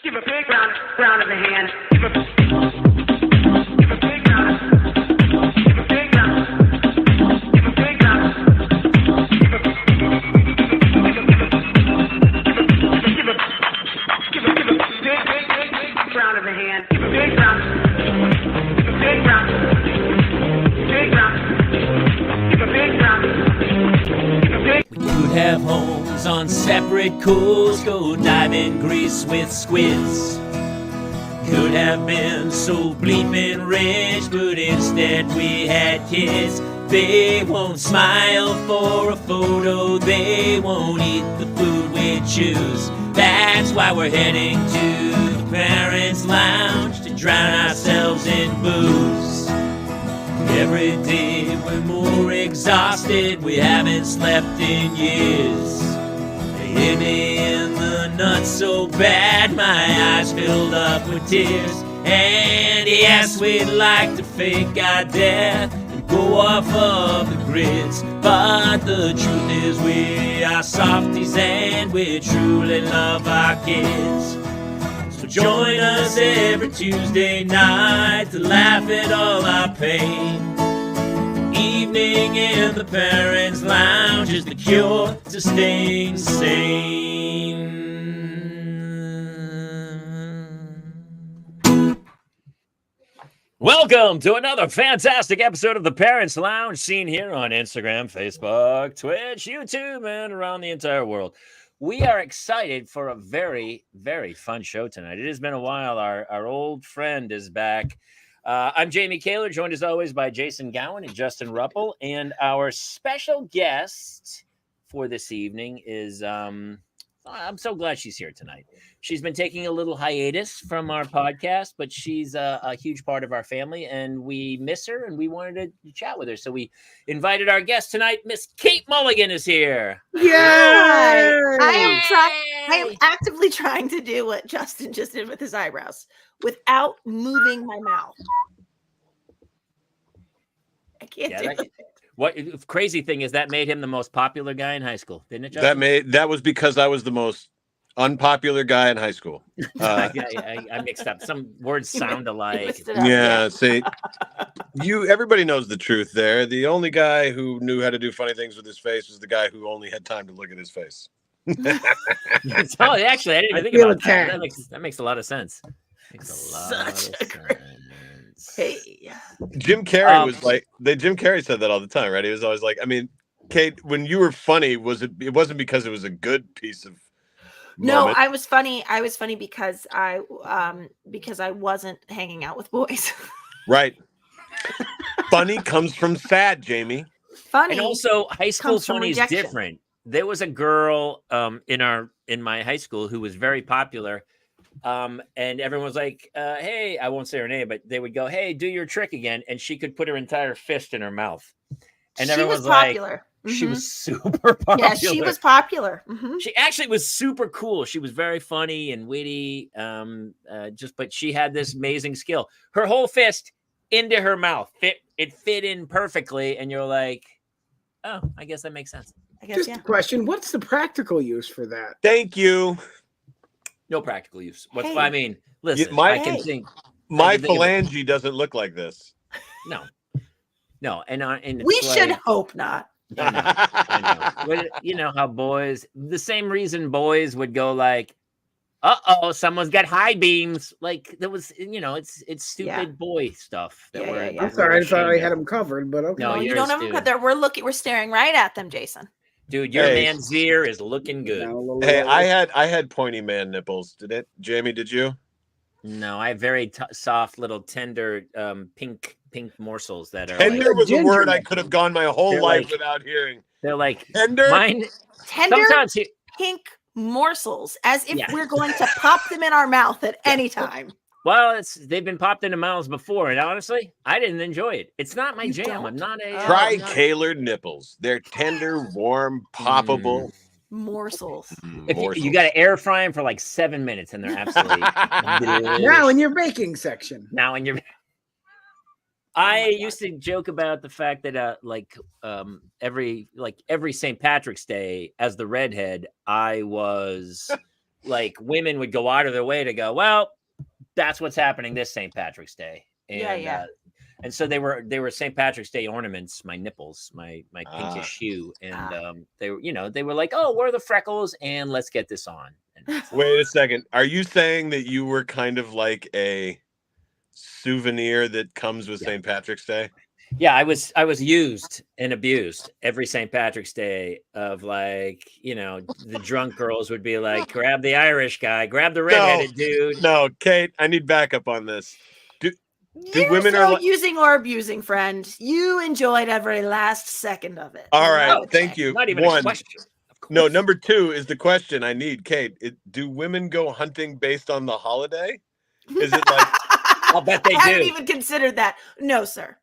Give a big round of the hand. Give a big round. Give a big round. Give a big round. Give a big round. Give a big round of the hand. Give a big round. Give a big round. Big round. Give a big round. Give a big. We could have homes on separate coals, go dive in Greece with squids. Could have been so bleeping rich, but instead we had kids. They won't smile for a photo, they won't eat the food we choose. That's why we're heading to the Parents' Lounge to drown ourselves in booze. Every day we're more exhausted, we haven't slept in years. They hit me in the nuts so bad, my eyes filled up with tears. And yes, we'd like to fake our death and go off of the grids, but the truth is we are softies and we truly love our kids. So join us every Tuesday night to laugh at all our pain. Evening in the Parents' Lounge is the cure to staying sane. Welcome to another fantastic episode of the Parents' Lounge, seen here on Instagram, Facebook, Twitch, YouTube, and around the entire world. We are excited for a very, very fun show tonight. It has been a while. Our old friend is back. I'm Jamie Kaler, joined as always by Jason Gowan and Justin Ruppel. And our special guest for this evening is, I'm so glad she's here tonight. She's been taking a little hiatus from our podcast, but she's a huge part of our family, and we miss her, and we wanted to chat with her. So we invited our guest tonight. Miss Kate Mulligan is here. Yay! I am actively trying to do what Justin just did with his eyebrows without moving my mouth. I can't do it. What crazy thing is that made him the most popular guy in high school, didn't it, Justin? That was because I was the most unpopular guy in high school. I mixed up. Some words sound alike. Yeah, see, everybody knows the truth there. The only guy who knew how to do funny things with his face was the guy who only had time to look at his face. Oh, actually, I didn't even think about that. That makes a lot of sense. Hey. Jim Carrey was like, Jim Carrey said that all the time, right? He was always like, I mean, Kate, when you were funny, it wasn't because it was a good piece of No, moment. I was funny because I wasn't hanging out with boys. Right. Funny comes from sad, Jamie. Funny. And also high school funny is different. There was a girl in my high school who was very popular. And everyone was like, hey, I won't say her name, but they would go, hey, do your trick again. And she could put her entire fist in her mouth. And everyone was popular. Like, she was super popular. Yeah, she was popular. Mm-hmm. She actually was super cool. She was very funny and witty. But she had this amazing skill. Her whole fist into her mouth. It fit in perfectly. And you're like, oh, I guess that makes sense. Just a question. What's the practical use for that? Thank you. No practical use. I mean, listen, my phalange doesn't look like this. No, and we should hope not. I know. But you know how boys, the same reason boys would go like, uh-oh, someone's got high beams. Like there was, it's stupid boy stuff. I'm sorry, I thought I had them covered, but okay. No, you don't have them covered. We're staring right at them, Jason. Dude, your man's ear is looking good. Hey, I had pointy man nipples. Did it? Jamie, did you? No, I have very soft little tender pink morsels that are tender was a word I could have gone my whole life without hearing. They're like tender. Tender pink morsels, as if we're going to pop them in our mouth at any time. Well, they've been popped into mouths before, and honestly, I didn't enjoy it. It's not my jam. I'm not a Tri-colored nipples. They're tender, warm, poppable morsels. You got to air fry them for like 7 minutes, and they're absolutely now in your baking section. I used to joke about the fact that every St. Patrick's Day, as the redhead, I was like women would go out of their way to go, well, that's what's happening this St. Patrick's Day. And, and so they were St. Patrick's Day ornaments, my nipples, my pinkish hue. And they were, they were like, oh, where are the freckles? And let's get this on. And wait a second. Are you saying that you were kind of like a souvenir that comes with St. Patrick's Day? Yeah, I was used and abused every St. Patrick's Day of like, the drunk girls would be like, grab the Irish guy, grab the redheaded dude. No, Kate, I need backup on this. You're women so using or abusing, friend. You enjoyed every last second of it. All right, thank you. Not even a question. No, number 2 is the question I need, Kate. Do women go hunting based on the holiday? Is it like? I'll bet they do. I haven't even considered that. No, sir.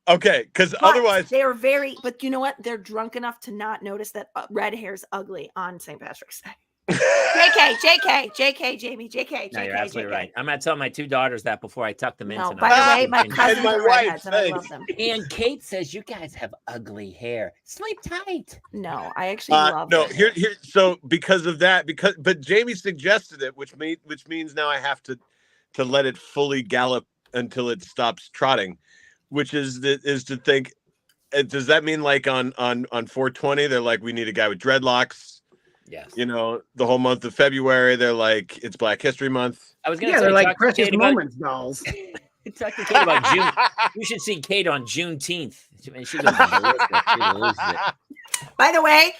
Okay, because otherwise they are very. But you know what? They're drunk enough to not notice that red hair's ugly on St. Patrick's Day. JK, Jamie, JK. No, you're absolutely right. I'm gonna tell my 2 daughters that before I tuck them in tonight. By the way, my cousins are redheads, and I love them. And Kate says you guys have ugly hair. Sleep tight. No, I actually love. No, here. So because of that, but Jamie suggested it, which means now I have to let it fully gallop until it stops trotting, which is to think. Does that mean like on 420 they're like, we need a guy with dreadlocks? Yes. The whole month of February, they're like, it's Black History Month. I was going to say, they're like Precious Moments dolls. Talk to Kate about June. You should see Kate on Juneteenth. She loses it. By the way,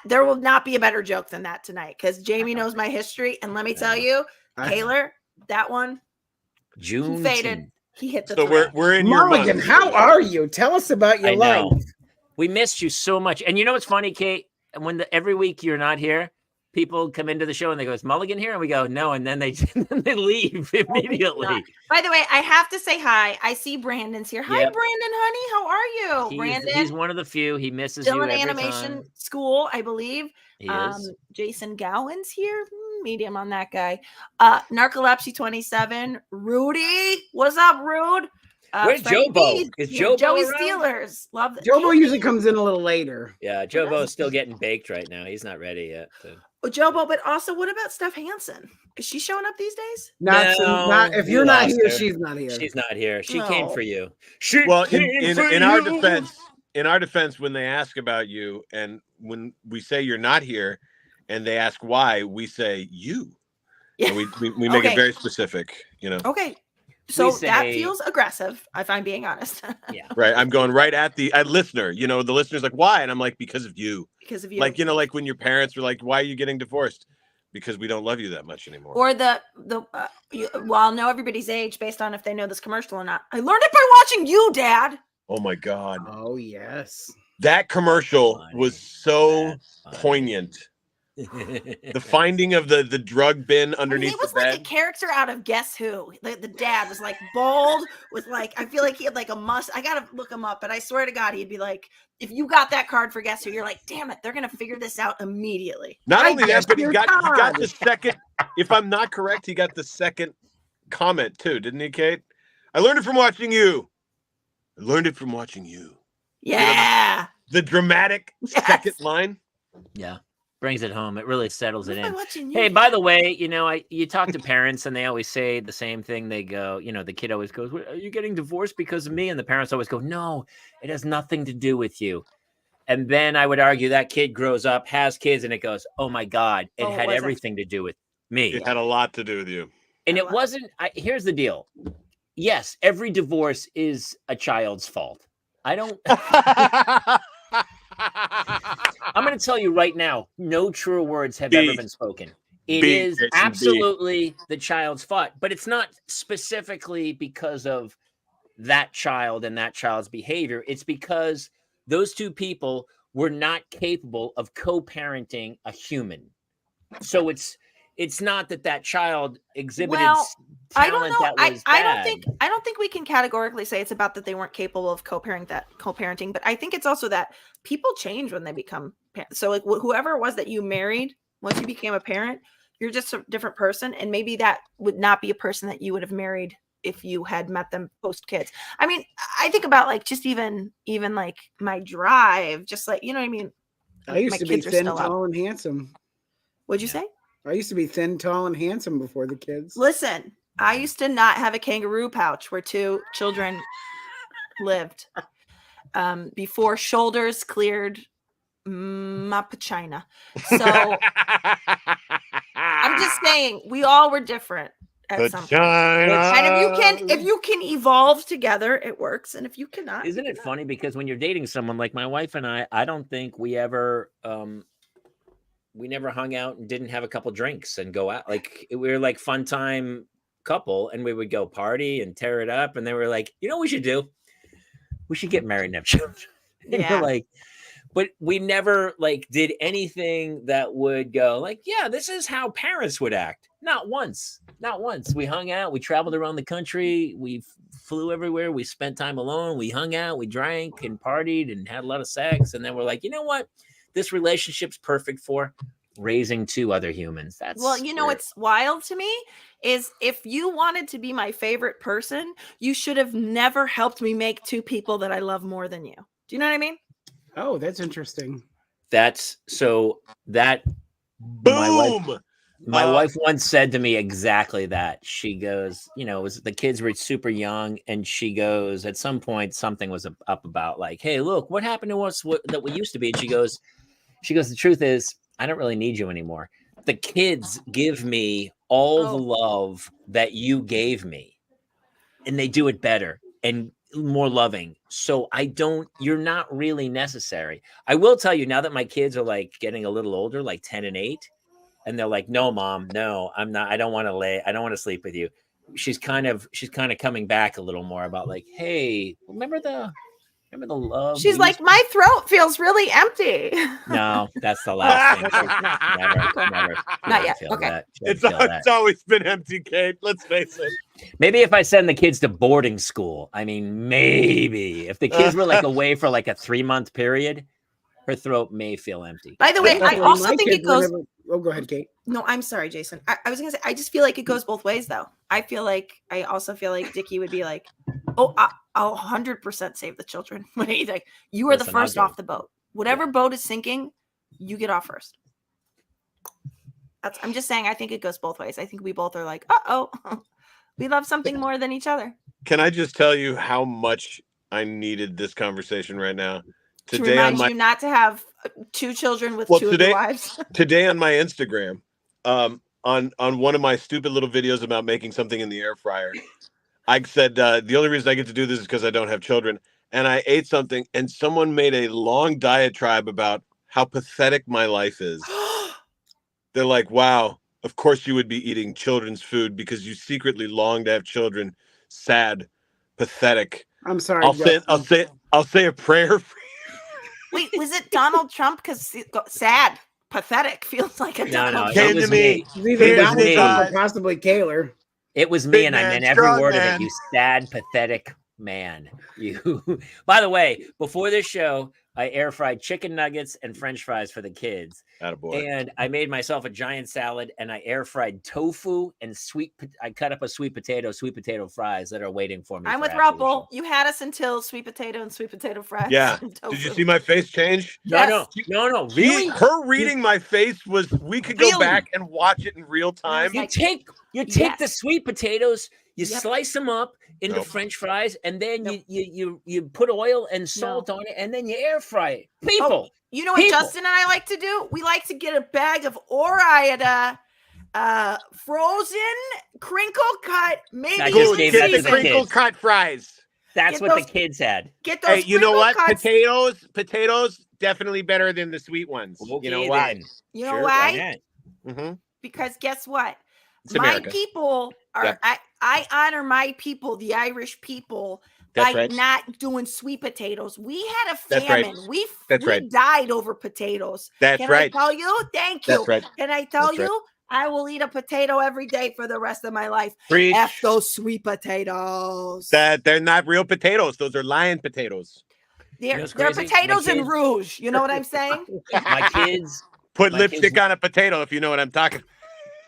there will not be a better joke than that tonight because Jamie knows my history, and let me tell you, Taylor, that one, June faded. He hit the. So we're in Mulligan, your month. how are you? Tell us about your life. We missed you so much, and you know what's funny, Kate? When every week you're not here, people come into the show and they go, "Is Mulligan here?" And we go, "No," and then they leave immediately. By the way, I have to say hi. I see Brandon's here. Hi, Brandon, honey. How are you, Brandon? He's one of the few. He misses you every Animation time. School, I believe. He is. Jason Gowan's here. Medium on that guy. Narcolepsy 27. Rudy, what's up, Rude? Where's Jobo? Is Jobo Joey around? Steelers. Love that. Jobo usually comes in a little later. Yeah, Jobo's still getting baked right now. He's not ready yet. So. Jobo, but also, what about Steph Hansen? Is she showing up these days? Not if you're not here, she's not here. She's not here. She came for you. In our defense, when they ask about you, and when we say you're not here, and they ask why, we say you. Yeah. And we make it very specific. Okay. So that feels aggressive, if I'm being honest. Yeah. Right. I'm going right at the listener. The listener's like, why? And I'm like, because of you. Because of you. Like, like when your parents were like, why are you getting divorced? Because we don't love you that much anymore. Or I'll know everybody's age based on if they know this commercial or not. I learned it by watching you, Dad. Oh, my God. Oh, yes. That commercial was so poignant. The finding of the drug bin underneath the bed. He was like a character out of Guess Who. The dad was like bald with like, I feel like he had like a I gotta look him up, but I swear to God, he'd be like, if you got that card for Guess Who, you're like, damn it, they're gonna figure this out immediately. Not only that, but he got the second, if I'm not correct, he got the second comment too, didn't he, Kate? I learned it from watching you. Yeah. The dramatic second line. Yeah. Brings it home. It really settles it in. Hey, by the way, you talk to parents and they always say the same thing. They go, the kid always goes, are you getting divorced because of me? And the parents always go, no, it has nothing to do with you. And then I would argue that kid grows up, has kids, and it goes, oh my God, it had everything to do with me. It had a lot to do with you. And it wasn't, here's the deal. Yes, every divorce is a child's fault. I don't... I'm going to tell you right now, no truer words have ever been spoken. It is absolutely the child's fault, but it's not specifically because of that child and that child's behavior. It's because those two people were not capable of co-parenting a human. So it's not that child exhibited talent that was bad. I don't think we can categorically say it's about that they weren't capable of co-parenting, but I think it's also that people change when they become parents. So like whoever it was that you married, once you became a parent, you're just a different person. And maybe that would not be a person that you would have married if you had met them post kids. I mean, I think about like just even like my drive, just like, you know what I mean? I used to be thin, tall, and handsome. What'd you say? I used to be thin, tall, and handsome before the kids. Listen, I used to not have a kangaroo pouch where 2 children lived. Before shoulders cleared my vagina. So I'm just saying, we all were different at some point. And if you can evolve together, it works. And if you cannot, Isn't it funny? Because when you're dating someone like my wife and I don't think we ever we never hung out and didn't have a couple drinks and go out. Like we were like fun time couple, and we would go party and tear it up. And they were like, you know what we should do? We should get married and have children. And Yeah. you're like, but we never like did anything that would go like, yeah, this is how parents would act. Not once. We hung out. We traveled around the country. We flew everywhere. We spent time alone. We hung out. We drank and partied and had a lot of sex. And then we're like, you know what? This relationship's perfect for raising 2 other humans. That's well, you know what's wild to me is if you wanted to be my favorite person, you should have never helped me make 2 people that I love more than you. Do you know what I mean? Oh, that's interesting. That's so that Boom. my wife once said to me exactly that. She goes, you know, it was the kids were super young, and she goes, at some point something was up about like, hey, look, what happened to us that we used to be? And she goes, the truth is, I don't really need you anymore. The kids give me all the love that you gave me, and they do it better and more loving. So you're not really necessary. I will tell you, now that my kids are like getting a little older, like 10 and 8, and they're like, no, Mom, no, I'm not. I don't want to sleep with you. She's kind of coming back a little more about like, hey, remember the love? She's like, my throat feels really empty. No, that's the last thing. Never. Not yet. Okay. It's always been empty, Kate. Let's face it. Maybe if I send the kids to boarding school, I mean, maybe if the kids were like away for like a 3-month period, her throat may feel empty. By the way, I also think it goes. Oh, go ahead, Kate. No, I'm sorry, Jason. I was gonna say, I just feel like it goes both ways, though. I also feel like Dickie would be like, "Oh, I'll 100% save the children." What do you think? You are the first off the boat. Whatever boat is sinking, you get off first. I'm just saying. I think it goes both ways. I think we both are like, we love something more than each other. Can I just tell you how much I needed this conversation right now? To remind you not to have 2 children with 2 of your wives. Today on my Instagram, on one of my stupid little videos about making something in the air fryer, I said the only reason I get to do this is because I don't have children. And I ate something, and someone made a long diatribe about how pathetic my life is. They're like, wow, of course you would be eating children's food because you secretly long to have children. Sad, pathetic. I'm sorry. I'll say a prayer for you. Wait, was it Donald Trump? Because sad, pathetic feels like a No, Came to me. Either Donald Trump or possibly Kaler. It was me, and I meant every word of it. You sad, pathetic man. You. By the way, before this show, I air fried chicken nuggets and French fries for the kids. Attaboy. And I made myself a giant salad, and I air fried tofu and I cut up a sweet potato fries that are waiting for me. I'm with Ruppel. You had us until sweet potato fries. Yeah. Did you see my face change? No. Really? Her reading my face was. We could go back and watch it in real time. You take the sweet potatoes, you slice them up into French fries, and then you put oil and salt on it, and then you air fry it. People. You know what Justin and I like to do? We like to get a bag of Ore-Ida frozen crinkle cut. Maybe Get the crinkle cut fries. That's what the kids had. Get those. Hey, you know what? Potatoes definitely better than the sweet ones. Okay, you know why? Then. You know why? Mm-hmm. Because guess what? It's my America. people are. Yeah. I honor my people, the Irish people. By not doing sweet potatoes. We had a famine. We died over potatoes. That's right. Can I tell you? Thank you. That's right. Can I tell you? I will eat a potato every day for the rest of my life. Preach. F those sweet potatoes. They're not real potatoes. Those are lion potatoes. They're potatoes in rouge. You know what I'm saying? My kids put lipstick on a potato, if you know what I'm talking.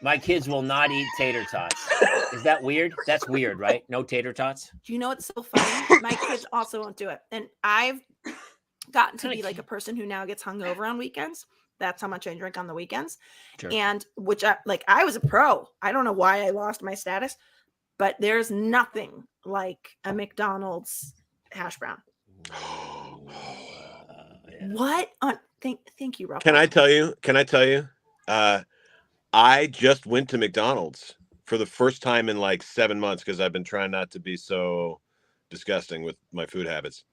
My kids will not eat tater tots. Is that weird? That's weird, right? No tater tots. Do you know what's so funny? My kids also won't do it. And I've gotten to be like a person who now gets hungover on weekends That's how much I drink on the weekends. Sure. And which I was a pro. I don't know why I lost my status, but there's nothing like a McDonald's hash brown. What on thank you, Ruffle. Can I tell you? I just went to McDonald's for the first time in like 7 months because I've been trying not to be so disgusting with my food habits.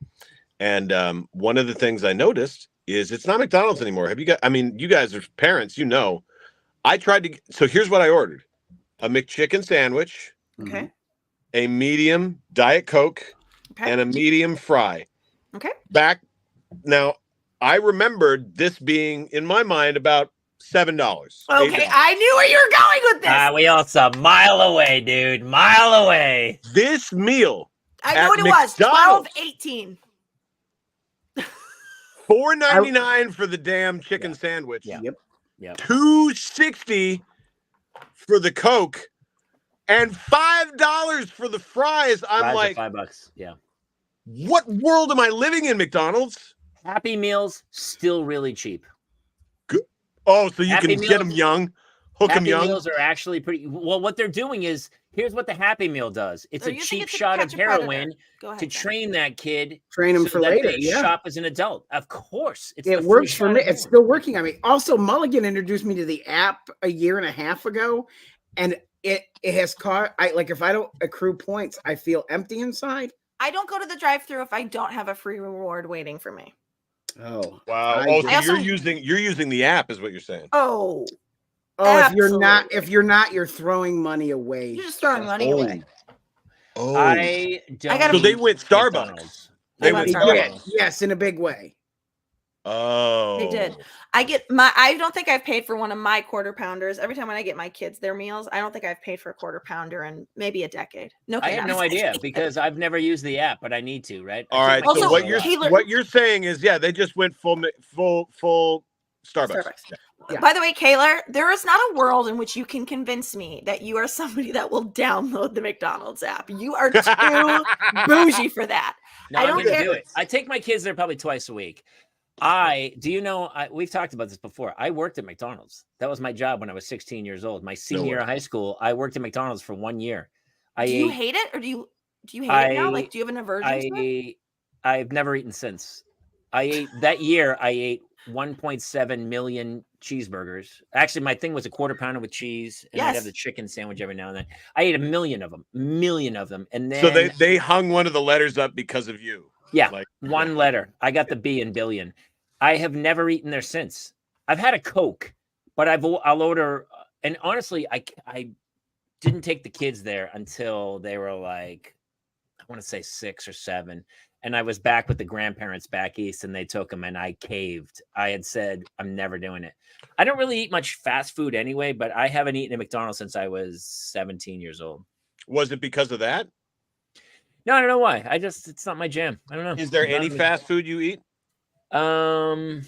And one of the things I noticed is it's not McDonald's anymore. You guys are parents, you know. So here's what I ordered: a McChicken sandwich, Okay. a medium Diet Coke, Okay. and a medium fry. Okay. Back now, I remembered this being in my mind about $7. Okay, $8. I knew where you were going with this. We also a mile away, dude. Mile away. This meal I know at what it was. McDonald's. 12.18. $4.99 for the damn chicken sandwich. Yeah. Yep. $2.60 for the Coke, and $5 for the fries. I'm Fries are like, $5. Yeah. what world am I living in, McDonald's? Happy Meals still really cheap. Oh, so you Happy can get them Meals- young, hook them Happy young. Meals are actually pretty well. What they're doing is here's what the Happy Meal does. It's Oh, a you think cheap it's to shot of catch a predator. heroin Go ahead. to Zach. train that kid. Train him so for that later. they Yeah. shop as an adult. Of course, it's It the free works for shot me. of It's heroin. still working on me. Also, Mulligan introduced me to the app a year and a half ago, and it has caught. If I don't accrue points, I feel empty inside. I don't go to the drive-through if I don't have a free reward waiting for me. Oh Wow. I So I also- you're using the app, is what you're saying. Oh, if you're not, Absolutely. you're throwing money away. you're just throwing money away. Oh. I don't. gotta- So they went eat Starbucks. McDonald's. They love went They Starbucks. did. Yes, in a big way. Oh. They did. I don't think I've paid for one of my quarter pounders. Every time when I get my kids their meals, I don't think I've paid for a quarter pounder in maybe a decade. No, I have no idea because I've never used the app, but I need to. Right. I All take right. my Also, So kids a lot. what you're saying is, yeah, they just went full Starbucks. Yeah. By the way, Kayla, there is not a world in which you can convince me that you are somebody that will download the McDonald's app. You are too bougie for that. No, I I'm don't gonna care. do it. I take my kids there probably twice a week. We've talked about this before. I worked at McDonald's. That was my job when I was 16 years old. My senior year of high school, I worked at McDonald's for 1 year. Do you hate it or do you hate it now? Like, do you have an aversion to it? I've never eaten since. I ate 1.7 million cheeseburgers. Actually, my thing was a quarter pounder with cheese, and I'd Yes. have the chicken sandwich every now and then. I ate a million of them, and then So they hung one of the letters up because of you. yeah, Like one letter. I got the B in billion. I have never eaten there since. I've had a Coke, but I'll order. And honestly, I didn't take the kids there until they were like, I want to say 6 or 7. And I was back with the grandparents back east, and they took them, and I caved. I had said, I'm never doing it. I don't really eat much fast food anyway, but I haven't eaten at McDonald's since I was 17 years old. Was it because of that? No, I don't know why. It's not my jam. I don't know. Is there Not any me. fast food you eat? You're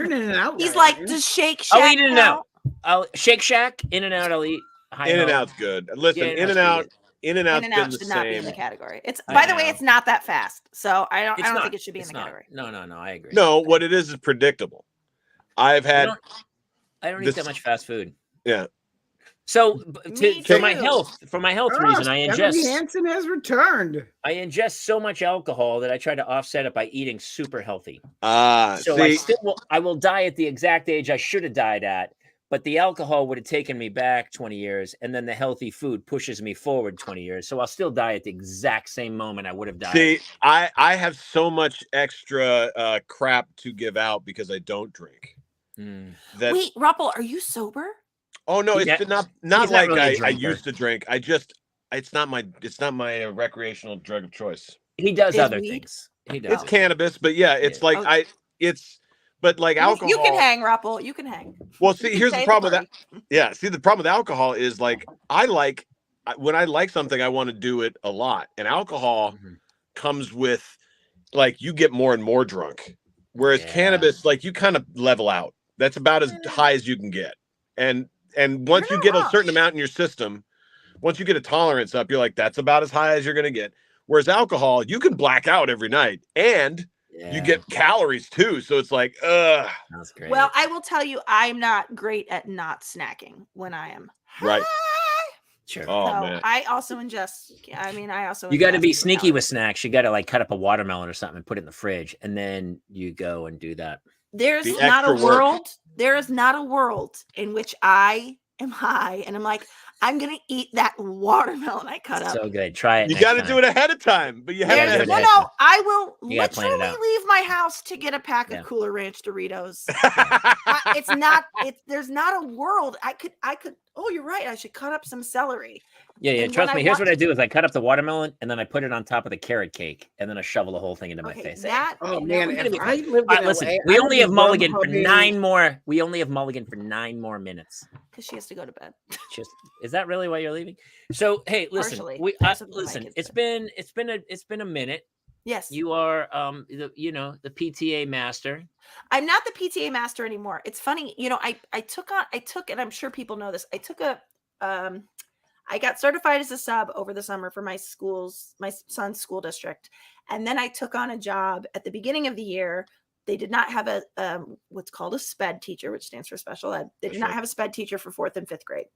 in and out. He's guy, like, aren't you? does Shake Shack I'll eat In and count? Out. I'll Shake Shack, In and Out. I'll eat. In and Out's good. Listen, Yeah, In and Out. In and Out's been In-N-Out the should not be in same. the category. It's I by the way, know. it's not that fast. So I don't It's not. think it should be in It's the not. category. No, I agree. No, what it is predictable. I've had I don't eat this- that much fast food. yeah. So Me for my too. health Oh, reason, I Stephanie ingest Hansen has returned. so much alcohol that I try to offset it by eating super healthy. So See, I will die at the exact age I should have died at, but the alcohol would have taken me back 20 years, and then the healthy food pushes me forward 20 years. So I'll still die at the exact same moment I would have died. see, I have so much extra crap to give out because I don't drink. Mm. That Wait, Ruppel, are you sober? oh no, it's Yeah. not He's not like really a I drinker. used to drink. It's not my recreational drug of choice. He does Is other weed? things. He does. It's cannabis, but yeah, it's Yeah. like Oh. but like alcohol. You can hang, Ruppel. You can hang. Well, You see, can here's the stay at problem with that. party. Yeah, see, the problem with alcohol is like when I like something, I want to do it a lot, and alcohol Mhm. comes with like you get more and more drunk, whereas Yeah. cannabis, like you kind of level out. That's about as high as you can get, and once You're you get not a certain wrong. amount in your system, once you get a tolerance up, you're like that's about as high as you're gonna get. Whereas alcohol, you can black out every night, and You get calories too, so it's like, That's great. Well, I will tell you, I'm not great at not snacking when I am Right. high. sure. oh So man. I also ingest. I mean, I also You got to ingest be sneaky calories. with snacks. You got to like cut up a watermelon or something and put it in the fridge, and then you go and do that. There's The not a extra work. world. There is not a world in which I am high and I'm like, I'm gonna eat that watermelon I cut up. So good. Try it. You got to do it ahead of time, but you have There's, do to. it no, ahead no, of time. I will You gotta plan it literally out. leave my house to get a pack Yeah. of Cooler Ranch Doritos. It's not. There's not a world. I could. Oh, you're right. I should cut up some celery. Yeah. And Trust when me. I Here's want- what I do: is I cut up the watermelon and then I put it on top of the carrot cake, and then I shovel the whole thing into my Okay, face. that. Oh no, man, we're gonna if be I fine. lived All in right, listen. LA, We I would only be have Mulligan for Grubhubbing- 9 more. We only have Mulligan for 9 more minutes. because she has to go to bed. Just is that really why you're leaving? So hey, listen. Partially. We Most of my listen. kids It's do. been a minute. Yes, You are the PTA master. I'm not the PTA master anymore. It's funny, I took, and I'm sure people know this. I took I got certified as a sub over the summer for my son's school district. And then I took on a job at the beginning of the year. They did not have a what's called a SPED teacher, which stands for special ed. They did not have a SPED teacher for 4th and 5th grade.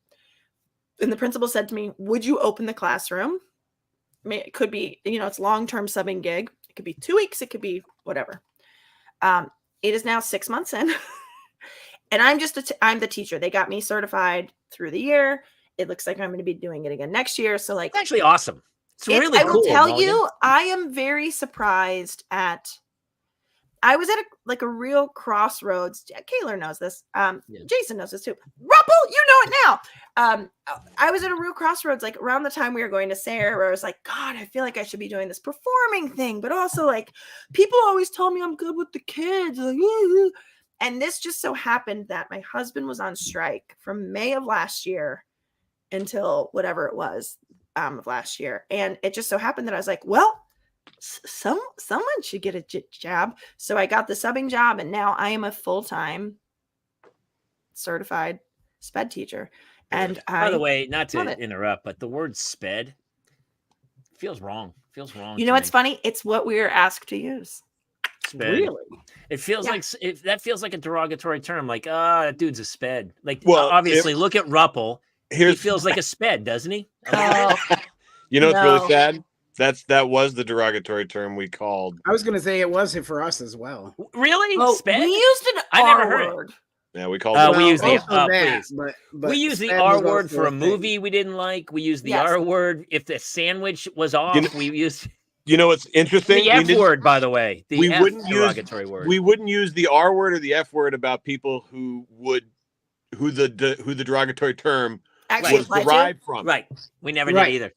And the principal said to me, would you open the classroom? It could be, it's long-term subbing gig. It could be 2 weeks. It could be whatever. It is now 6 months in. And I'm the teacher. They got me certified through the year. It looks like I'm going to be doing it again next year. So like, It's actually awesome. It's really I cool. will tell Mulligan. you, I am very surprised I was at a real crossroads. Kayla knows this. Yeah. Jason knows this too. Ruppel, you know it now. I was at a real crossroads, like around the time we were going to Sarah, where I was like, God, I feel like I should be doing this performing thing, but also like people always tell me I'm good with the kids. Like, and this just so happened that my husband was on strike from May of last year until whatever it was of last year. And it just so happened that I was like, well, someone should get a job. So I got the subbing job, and now I am a full-time certified SPED teacher. And By the way, not love to it. interrupt, but the word sped feels wrong. Feels wrong. you to know what's me. funny? It's what we were asked to use. Sped. Really? It feels Yeah. like that feels like a derogatory term. Like, that dude's a sped. Like, Well, obviously, look at Ruppel. He Here's feels like a sped, doesn't he? Oh, you know what's No. really sad? That was the derogatory term we called. I was gonna say it was for us as well. Really? oh, sped? we used an I never R heard it. word. Yeah, we called. We it. use the- also that, please. but We use the sped R was word also for a thing. movie we didn't like. We use the Yes. R word if the sandwich was off. know- We used You know what's interesting? the F word, by the way. The we F wouldn't use- derogatory word. We wouldn't use the R word or the F word about people who the derogatory term Actually was applied to. derived from. Right. We never Right. did either.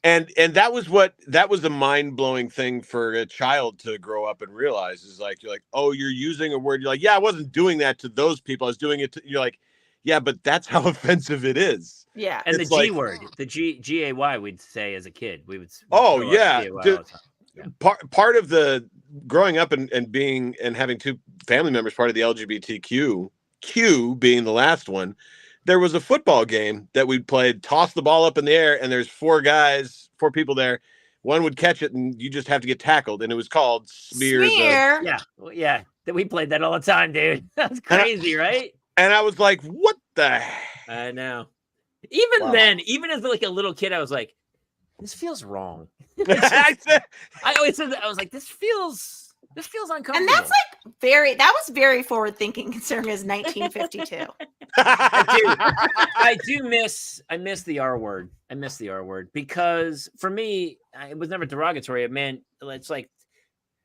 And that was a mind-blowing thing for a child to grow up and realize is like, you're like, oh, you're using a word. You're like, yeah, I wasn't doing that to those people. I was doing it to, you're like, yeah, but that's how offensive it is. Yeah. And It's the G like- word, the G-A-Y, we'd say as a kid. We would. Oh, throw out yeah. G-A-Y all Dude, the time. Part of the growing up and being and having two family members part of the LGBTQ, Q being the last one, there was a football game that we played, toss the ball up in the air, and there's four people there. One would catch it, and you just have to get tackled. And it was called Smear. Smear. Yeah. Well, yeah. We played that all the time, dude. That's crazy, right? And I was like, what the I know. Even Wow. then, even as like a little kid, I was like, this feels wrong. I said, I always said that. I was like, this feels uncomfortable. And that's like that was very forward thinking considering it's 1952. I miss the R word. I miss the R word because for me, it was never derogatory. It meant it's like,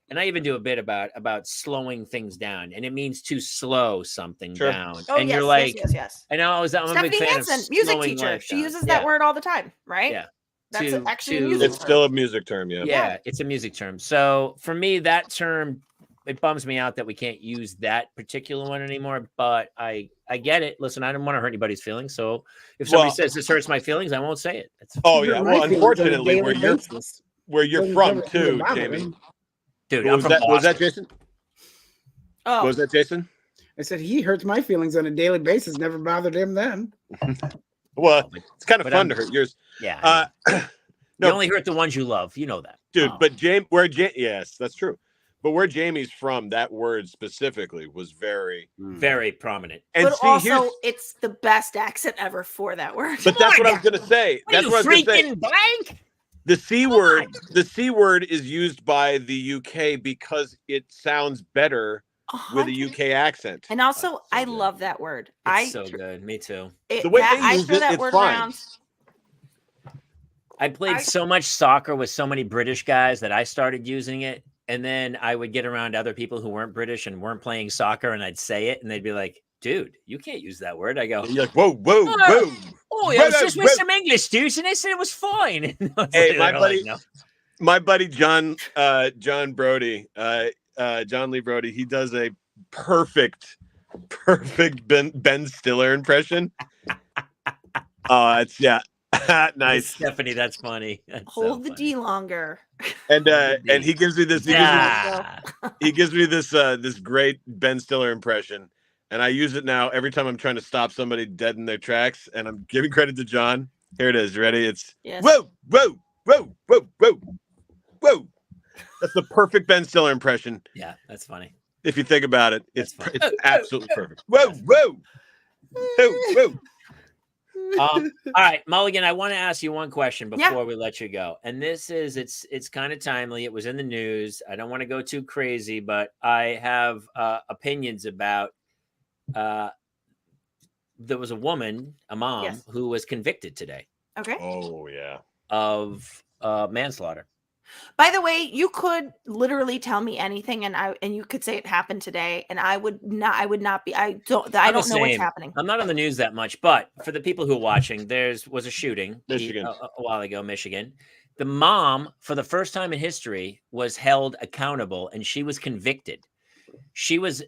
and I even do a bit about slowing things down, and it means to slow something Sure. down. Oh, and yes, you're like, yes. I know I'm a Stephanie big fan Hansen, of music slowing teacher. life She down. uses that word all the time, right? Yeah. That's To- actually a to- music it's term. still a music term, yeah. Yeah, it's a music term. So for me, that term, it bums me out that we can't use that particular one anymore. But I get it. Listen, I don't want to hurt anybody's feelings. So if somebody Well- says this hurts my feelings, I won't say it. It's, Oh Hurt yeah. my Well, feelings on a unfortunately, daily where basis. you're Doesn't from never too, bother Jamie. me. dude, What I'm was from that? Boston. Was that Jason? Oh, Was that Jason? I said he hurts my feelings on a daily basis. Never bothered him then. Well, it's kind of But fun to hurt yours. Yeah. Uh, you no. only hurt the ones you love. You know that. dude. Oh. But yes, that's true. But where Jamie's from, that word specifically was very. Very prominent. And But see, also, it's the best accent ever for that word. but that's what I was gonna say. What are That's you, what I was gonna say. freaking blank? The C word, the C word is used by the UK because it sounds better with a 100. UK accent. And also, so I good. love that word. It's so good. Me too. The way they I use throw it, that it's word fine. around. I played so much soccer with so many British guys that I started using it. And then I would get around other people who weren't British and weren't playing soccer, and I'd say it, and they'd be like, dude, you can't use that word. I go, You're like, whoa, whoa, Oh, whoa. oh, it was just with some English dudes, and they said it was fine. Hey, my buddy, no. my buddy John Brody, John Lee Brody, he does a perfect Ben Stiller impression. It's nice. Stephanie, that's funny. That's Hold so the funny. D longer. And he gives me this. Yeah. He gives me this this great Ben Stiller impression, and I use it now every time I'm trying to stop somebody dead in their tracks. And I'm giving credit to John. Here it is. Ready? It's Yes. whoa, whoa, whoa, whoa, whoa, whoa. That's the perfect Ben Stiller impression. Yeah, that's funny. If you think about it, it's That's it's absolutely perfect. Whoa, whoa, whoa, whoa. All right, Mulligan, I want to ask you one question before Yeah. we let you go. And this is it's kind of timely. It was in the news. I don't want to go too crazy, but I have opinions about there was a woman, a mom, Yes. who was convicted today Okay. Oh yeah. of manslaughter. By the way, you could literally tell me anything, and you could say it happened today, and I would not be. I don't know what's same. happening. I'm not on the news that much, but for the people who are watching, was a shooting Michigan. a while ago, Michigan. The mom, for the first time in history, was held accountable, and she was convicted.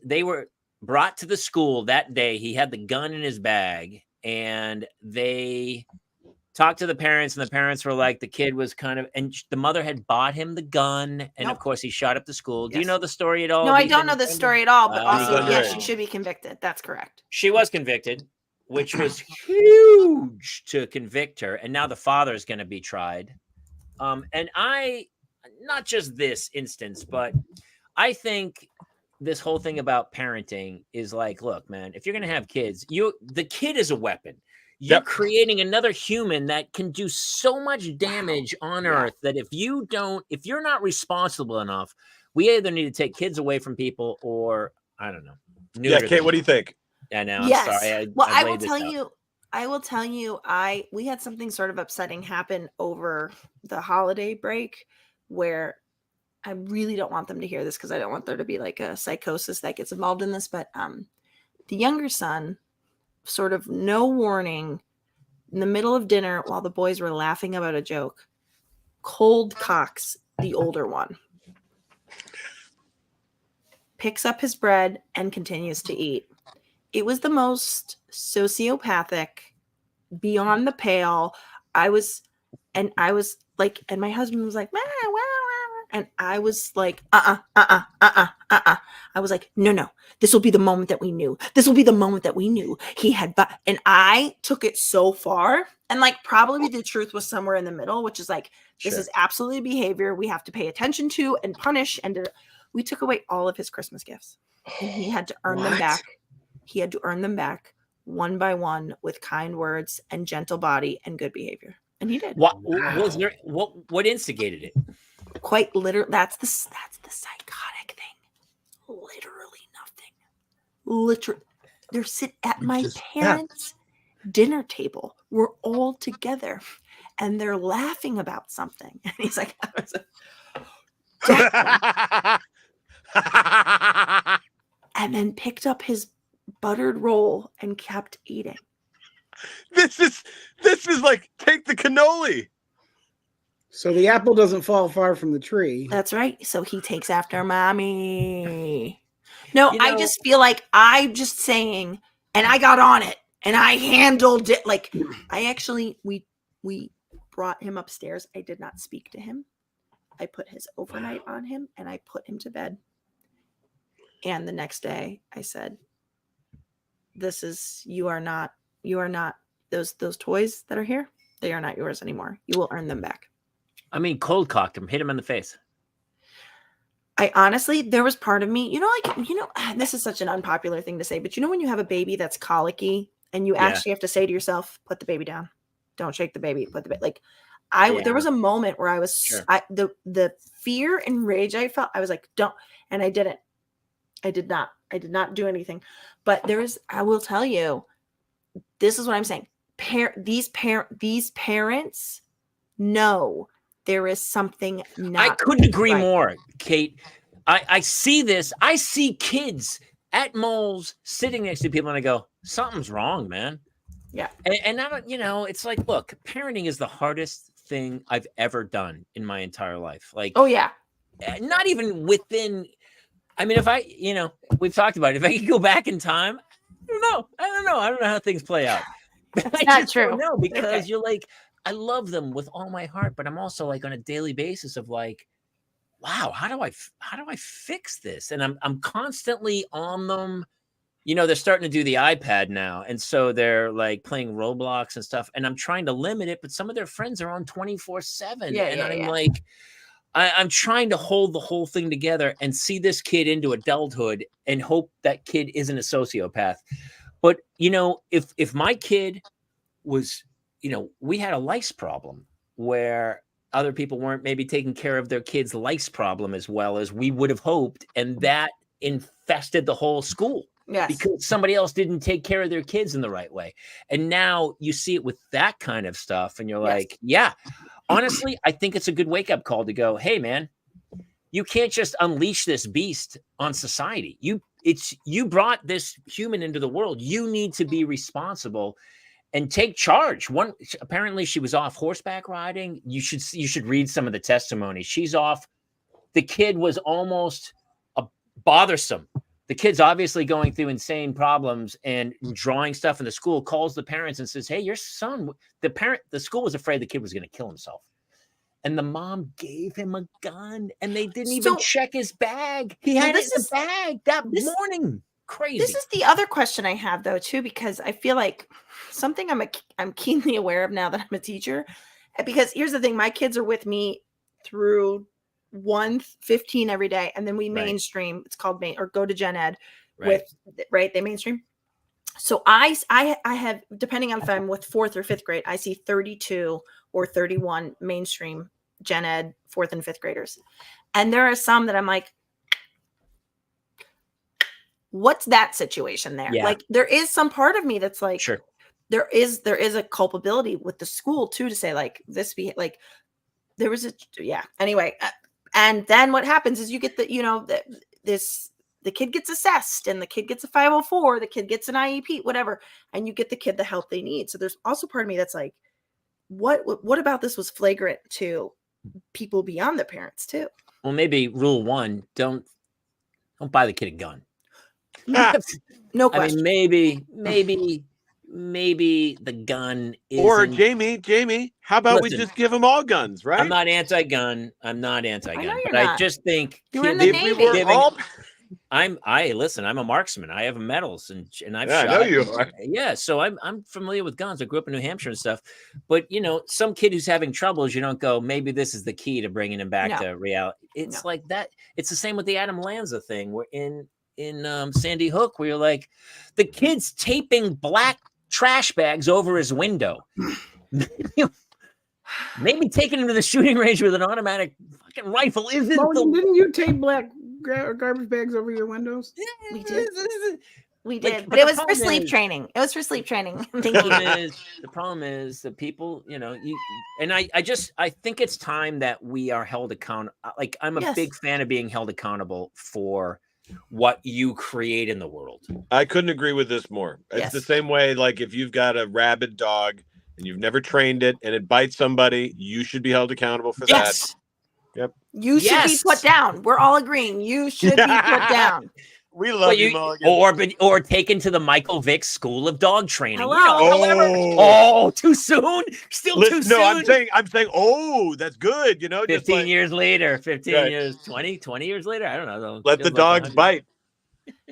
They were brought to the school that day. He had the gun in his bag, and they talked to the parents, and the parents were like, the kid was and the mother had bought him the gun, and Nope. of course he shot up the school. Do you Yes. know the story at all? No, I don't know this story at all, but also, done yes, right. she should be convicted. That's correct. She was convicted, which was huge to convict her, and now the father is going to be tried. And not just this instance, but I think this whole thing about parenting is like, look, man, if you're going to have kids, the kid is a weapon. You're creating another human that can do so much damage on Earth that if you're not responsible enough, we either need to take kids away from people or, I don't know. Yeah, Kate, what do you think? I know. Yes. I'm sorry. I will tell you, we had something sort of upsetting happen over the holiday break where I really don't want them to hear this because I don't want there to be like a psychosis that gets involved in this. But the younger son, sort of no warning, in the middle of dinner while the boys were laughing about a joke, cold cocks the older one, picks up his bread and continues to eat. It was the most sociopathic, beyond the pale. I was like, and my husband was like, wah, wah, wah. And I was like, I was like, no, this will be the moment that we knew. This will be the moment that we knew he had. And I took it so far, and like probably the truth was somewhere in the middle, which is like, this is absolutely behavior we have to pay attention to and punish. And we took away all of his Christmas gifts, and he had to earn them back. He had to earn them back one by one with kind words and gentle body and good behavior. And he did. What was there? What instigated it? Quite literally, that's the psychotic thing. Literally nothing. Literally, they're sitting at my parents' dinner table. We're all together, and they're laughing about something. And he's like, and then picked up his buttered roll and kept eating. This is like, take the cannoli. So the apple doesn't fall far from the tree. That's right. So he takes after mommy. No, I just feel like I'm just saying, and I got on it and I handled it. Like we brought him upstairs. I did not speak to him. I put his overnight on him and I put him to bed. And the next day I said, you are not those toys that are here. They are not yours anymore. You will earn them back. I mean, cold cocked him, hit him in the face. I honestly, there was part of me, this is such an unpopular thing to say, but when you have a baby that's colicky and you Yeah. actually have to say to yourself, put the baby down, don't shake the baby, put the baby, like Yeah. there was a moment where I was, Sure. the fear and rage I felt, I was like, don't, and I didn't, I did not do anything, but I will tell you, this is what I'm saying. These parents know there is something not. I couldn't agree right. more, Kate. I see this. I see kids at malls sitting next to people, and I go, something's wrong, man. Yeah. And I don't, it's like, look, parenting is the hardest thing I've ever done in my entire life. Like, oh yeah, not even within. I mean, if I, we've talked about it. If I could go back in time, I don't know how things play out. That's not true. No, because Okay. you're like, I love them with all my heart, but I'm also like on a daily basis of like, wow, how do I fix this? And I'm constantly on them. They're starting to do the iPad now, and so they're like playing Roblox and stuff. And I'm trying to limit it, but some of their friends are on 24/7, and I'm like, I'm trying to hold the whole thing together and see this kid into adulthood and hope that kid isn't a sociopath. But if my kid was, we had a lice problem where other people weren't maybe taking care of their kids' lice problem as well as we would have hoped, and that infested the whole school. Yes. Because somebody else didn't take care of their kids in the right way. And now you see it with that kind of stuff, and you're like, yeah, honestly, I think it's a good wake-up call to go, hey, man, you can't just unleash this beast on society. You brought this human into the world. You need to be responsible and take charge. Apparently she was off horseback riding. You should read some of the testimony. She's off. The kid was almost bothersome. The kid's obviously going through insane problems and drawing stuff in the school, calls the parents and says, hey, your son, the school was afraid the kid was going to kill himself. And the mom gave him a gun, and they didn't even check his bag. He had it in the bag that morning. Crazy. This is the other question I have, though, too, because I feel like something I'm keenly aware of now that I'm a teacher. Because here's the thing, my kids are with me through 1:15 every day, and then we mainstream. It's called or go to gen ed they mainstream. So I have, depending on if I'm with 4th or 5th grade, I see 32 or 31 mainstream gen ed 4th and 5th graders, and there are some that I'm like, what's that situation there? Yeah. Like, there is some part of me that's like, sure, there is a culpability with the school too, to say like, this be like, there was anyway. And then what happens is you get the kid gets assessed, and the kid gets a 504, the kid gets an IEP, whatever, and you get the kid the help they need. So there's also part of me that's like, what about this was flagrant to people beyond the parents too? Well, maybe rule 1, don't buy the kid a gun. No question. I mean, maybe the gun is. Or Jamie, how about we just give them all guns, right? I'm not anti-gun. But I just think you were in the Navy. I'm a marksman. I have medals and I've shot. I know you are. Yeah, so I'm familiar with guns. I grew up in New Hampshire and stuff. But some kid who's having troubles, you don't go, maybe this is the key to bringing him back to reality. It's like that. It's the same with the Adam Lanza thing. We're in Sandy Hook, where you're like, the kid's taping black trash bags over his window. Maybe taking him to the shooting range with an automatic fucking rifle isn't. Didn't you tape black garbage bags over your windows? We did, but it was for sleep training. It was for sleep training. Thank you. The problem is that people, I think it's time that we are held accountable. Like, I'm a big fan of being held accountable for what you create in the world. I couldn't agree with this more. It's the same way, like, if you've got a rabid dog and you've never trained it and it bites somebody, you should be held accountable for that. Yep. You should be put down. We're all agreeing. You should be put down. We love you, Mulligan. Or taken to the Michael Vick School of Dog Training. Hello. Too soon? Too soon? No, I'm saying, that's good. 15 years later, 15 years, 20 years later. I don't know. Let the dogs bite.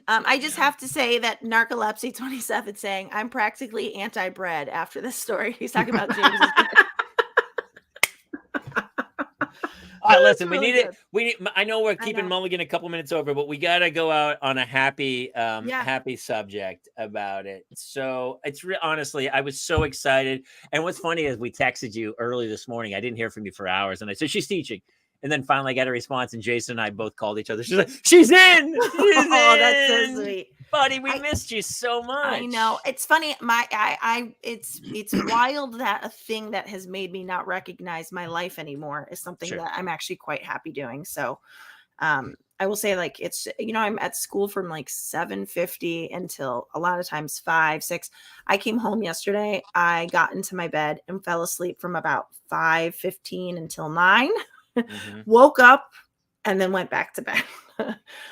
I just have to say that Narcolepsy 27 saying, I'm practically anti-bread after this story. He's talking about James. Listen, we really need it. good. We need. I know we're I keeping know. Mulligan a couple minutes over, but we got to go out on a happy, Yeah. happy subject about it. So it's honestly, I was so excited. And what's funny is we texted you early this morning. I didn't hear from you for hours, and I said she's teaching. And then finally I got a response, and Jason and I both called each other. She's like, she's in. She's Oh, that's so in. sweet. Buddy, we I- missed you so much. I know. It's funny. It's wild that a thing that has made me not recognize my life anymore is something Sure. that I'm actually quite happy doing. So, I will say, like, it's, I'm at school from like 7:50 until a lot of times 5, 6. I came home yesterday. I got into my bed and fell asleep from about 5:15 until 9. Mhm. Woke up and then went back to bed.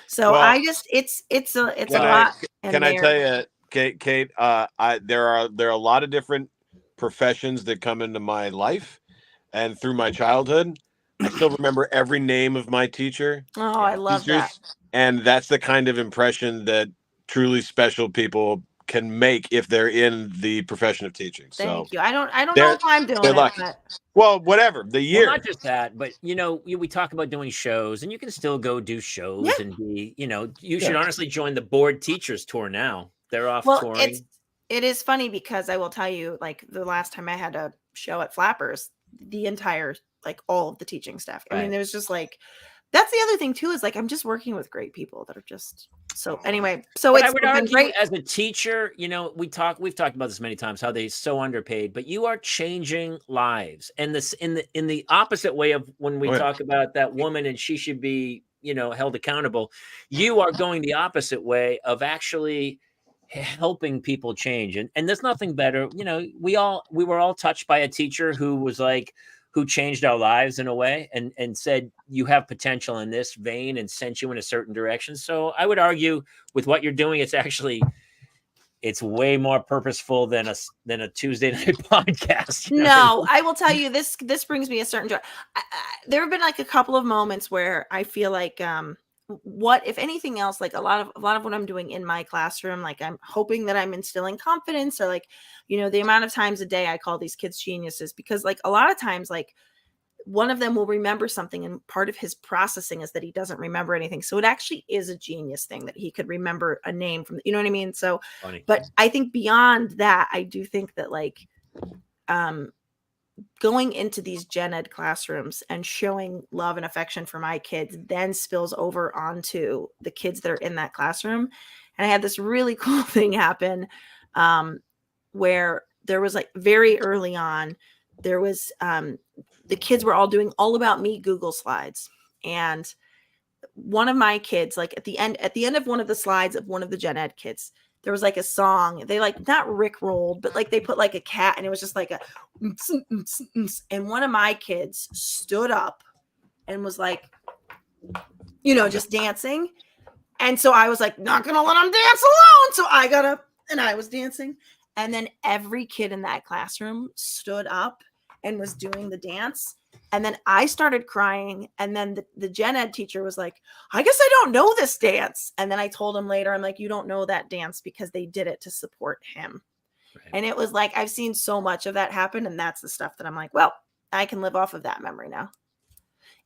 So Well, I just, it's a Can lot. Can I tell you, Kate? There are a lot of different professions that come into my life, and through my childhood, I still remember every name of my teacher, Oh, I love that. teachers, and that's the kind of impression that truly special people can make if they're in the profession of teaching. So, Thank you. I don't know they're- if I'm doing they're it, lucky. but well, whatever the year. Well, not just that, but we talk about doing shows, and you can still go do shows Yeah. and be, you should honestly join the board teachers tour now. They're off well, touring. it is funny because I will tell you, like, the last time I had a show at Flappers, the entire, like, all of the teaching staff. I mean, Right. there's just like, that's the other thing too, is like, I'm just working with great people that are just so anyway. So But I it's would been argue great. as a teacher, we've talked about this many times, how they're so underpaid, but you are changing lives. And this in the opposite way of when we Oh, yeah. talk about that woman and she should be, held accountable. You are going the opposite way of actually helping people change. And there's nothing better. We were all touched by a teacher who changed our lives in a way and said, you have potential in this vein, and sent you in a certain direction. So I would argue with what you're doing, it's way more purposeful than a Tuesday night podcast. No, I will tell you, this brings me a certain joy. There have been like a couple of moments where I feel like, what, if anything else, like a lot of what I'm doing in my classroom, like I'm hoping that I'm instilling confidence, or like, the amount of times a day I call these kids geniuses, because like a lot of times, like, one of them will remember something, and part of his processing is that he doesn't remember anything. So it actually is a genius thing that he could remember a name from, you know what I mean? So, Funny. but I think beyond that, I do think that, like, going into these gen ed classrooms and showing love and affection for my kids then spills over onto the kids that are in that classroom. And I had this really cool thing happen, where there was, like, very early on, there was, the kids were all doing all about me Google slides. And one of my kids, like, at the end of one of the slides of one of the gen ed kids, there was like a song. They, like, not Rickrolled, but like they put like a cat, and it was just like a, and one of my kids stood up and was like, just dancing. And so I was like, not gonna let him dance alone. So I got up and I was dancing. And then every kid in that classroom stood up and was doing the dance. And then I started crying. And then the gen ed teacher was like, I guess I don't know this dance. And then I told him later, I'm like, you don't know that dance because they did it to support him. Right. And it was like, I've seen so much of that happen. And that's the stuff that I'm like, well, I can live off of that memory now.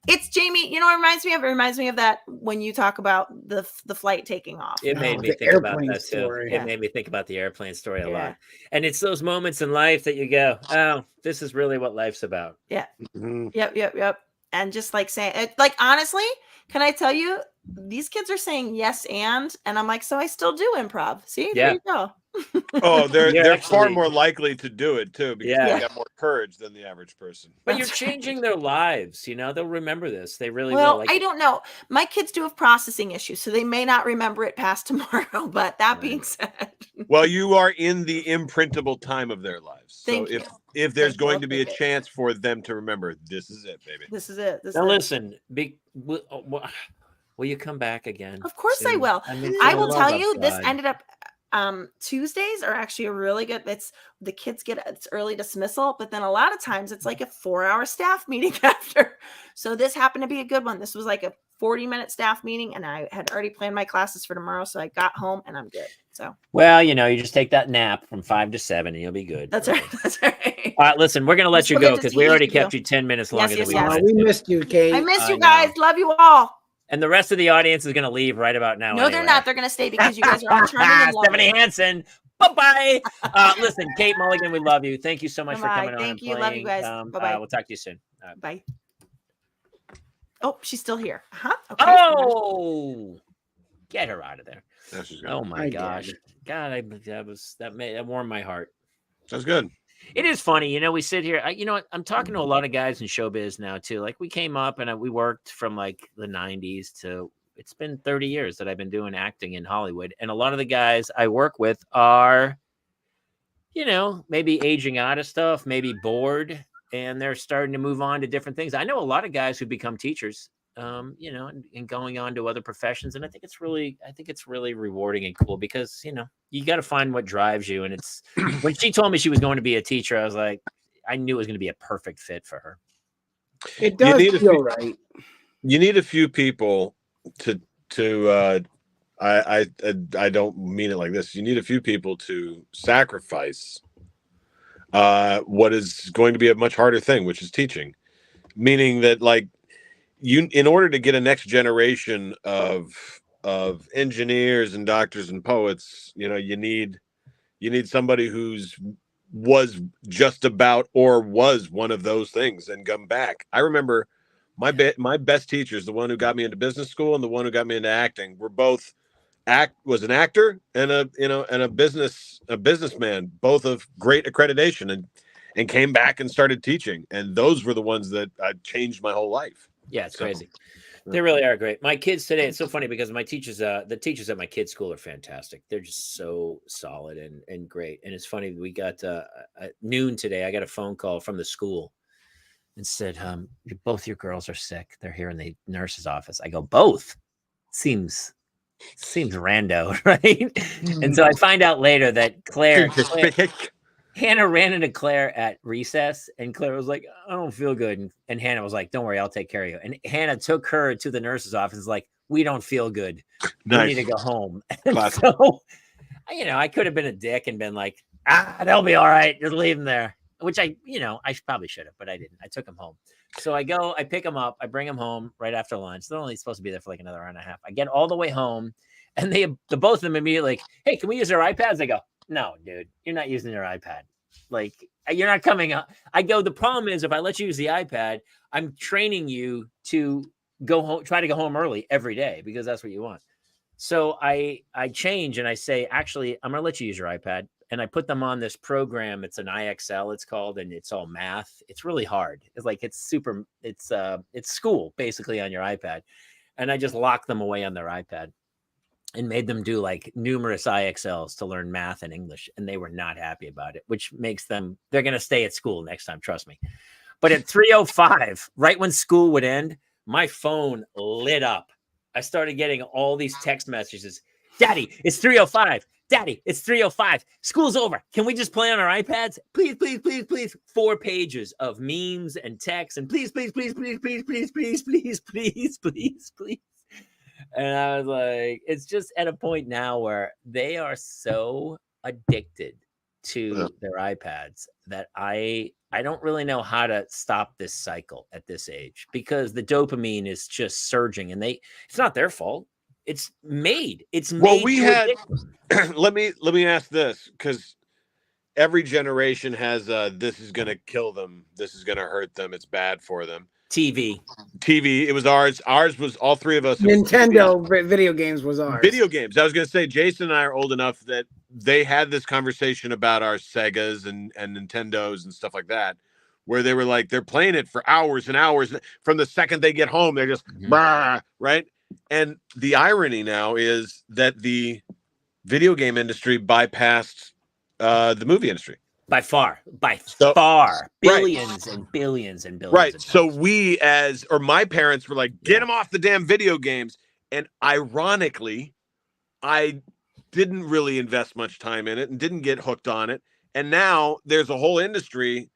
It's Jamie, it reminds me of that when you talk about the flight taking off. It made me think about that too. It made me think about the airplane story a lot. And it's those moments in life that you go, oh, this is really what life's about. Yeah. Mm-hmm. Yep. And just like saying it, like, honestly, can I tell you, these kids are saying yes and I'm like, so I still do improv. See, there you go. Oh, they're far more likely to do it too, because they got more courage than the average person. But you're changing their lives. They'll remember this. They really will. Well, I don't know. My kids do have processing issues, so they may not remember it past tomorrow. But that being said, well, you are in the imprintable time of their lives. So if there's going to be a chance for them to remember, this is it, baby. This is it. Now listen, will you come back again? Of course I will. I will tell you, this ended up. Tuesdays are actually a really good, the kids it's early dismissal, but then a lot of times it's like a 4-hour staff meeting after. So this happened to be a good one. This was like a 40-minute staff meeting, and I had already planned my classes for tomorrow, so I got home and I'm good. So Well, you just take that nap from 5 to 7 and you'll be good. that's right. That's right. All right, listen, we're going to let Just you forget go to because see we each already of you. kept you 10 minutes longer Yes, than yes, we yes. wanted We to. missed you, Kate. I miss I you guys. know. Love you all. And the rest of the audience is going to leave right about now. No, they're anyway. not. They're gonna stay because you guys are all charming and Stephanie lovely. Hansen. Bye-bye. Listen, Kate Mulligan, we love you. Thank you so much for Bye-bye. coming on Thank and you. playing. Love you guys. Bye-bye. We'll talk to you soon. Bye. Oh, she's still here. Okay. Oh, get her out of there. No, she's good. Oh my I gosh. did. God, that warmed my heart. That's good. It is funny, we sit here. I'm talking to a lot of guys in showbiz now too. Like we came up and we worked from like the 90s to it's been 30 years that I've been doing acting in Hollywood. And a lot of the guys I work with are, maybe aging out of stuff, maybe bored, and they're starting to move on to different things. I know a lot of guys who become teachers, and going on to other professions. And I think it's really rewarding and cool because, you got to find what drives you. And it's when she told me she was going to be a teacher, I was like, I knew it was going to be a perfect fit for her. It does feel right. You need a few people to I don't mean it like this. You need a few people to sacrifice what is going to be a much harder thing, which is teaching. Meaning that like in order to get a next generation of engineers and doctors and poets, you need somebody was just about or was one of those things and come back. I remember my best teachers, the one who got me into business school and the one who got me into acting, were both was an actor and a businessman, both of great accreditation, and came back and started teaching. And those were the ones that changed my whole life. Yeah, it's crazy. They really are great. My kids today, it's so funny because my teachers, the teachers at my kids' school are fantastic. They're just so solid and great. And it's funny, we got at noon today, I got a phone call from the school and said, both your girls are sick. They're here in the nurse's office. I go, both? Seems rando, right? And so I find out later that Hannah ran into Claire at recess, and Claire was like, I don't feel good. And Hannah was like, don't worry, I'll take care of you. And Hannah took her to the nurse's office, like, we don't feel good. Nice. We need to go home. So, I could have been a dick and been like, they'll be all right. Just leave them there, which I probably should have, but I didn't. I took them home. So I pick them up, I bring them home right after lunch. They're only supposed to be there for like another hour and a half. I get all the way home, and the both of them immediately like, hey, can we use their iPads? I go, no, dude, you're not using your iPad. Like, you're not coming up. I go, the problem is if I let you use the iPad, I'm training you to go home, try to go home early every day because that's what you want. So I change and I say, actually, I'm going to let you use your iPad. And I put them on this program. It's an IXL, it's called, and it's all math. It's really hard. It's like, it's school basically on your iPad. And I just lock them away on their iPad and made them do like numerous IXLs to learn math and English. And they were not happy about it, which makes they're going to stay at school next time. Trust me. But at 3:05, right when school would end, my phone lit up. I started getting all these text messages. Daddy, it's 3:05. Daddy, it's 3:05. School's over. Can we just play on our iPads? Please, please, please, please. 4 pages of memes and texts and please, please, please, please, please, please, please, please, please, please, please. And I was like, it's just at a point now where they are so addicted to their iPads that I don't really know how to stop this cycle at this age because the dopamine is just surging and it's not their fault. It's made. Well, we had. let me ask this because every generation has this is going to kill them. This is going to hurt them. It's bad for them. TV. It was ours. Ours was all three of us. Nintendo video games was ours. Video games. I was going to say, Jason and I are old enough that they had this conversation about our Segas and Nintendos and stuff like that, where they were like, they're playing it for hours and hours. From the second they get home, they're just, right? And the irony now is that the video game industry bypassed the movie industry. By far, billions and billions and billions. Right. So my parents were like, get them off the damn video games. And ironically, I didn't really invest much time in it and didn't get hooked on it. And now there's a whole industry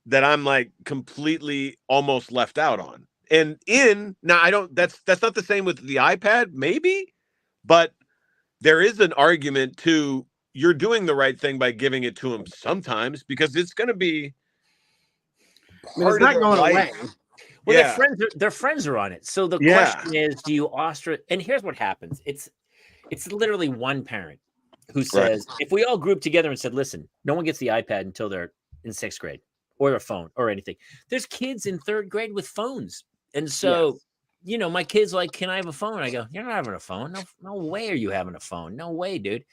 that I'm like completely almost left out on. now I don't, that's not the same with the iPad, maybe, but there is an argument to you're doing the right thing by giving it to them sometimes, because it's going to be I mean, it's part of not their going life. away. Well, Yeah. their friends are on it. So the Yeah. question is, do you ostracize? And here's what happens. It's literally one parent who says, if we all grouped together and said, listen, no one gets the iPad until they're in 6th grade or a phone or anything. There's kids in 3rd grade with phones. And so, you know, my kid's like, can I have a phone? I go, you're not having a phone. No way are you having a phone. No way, dude.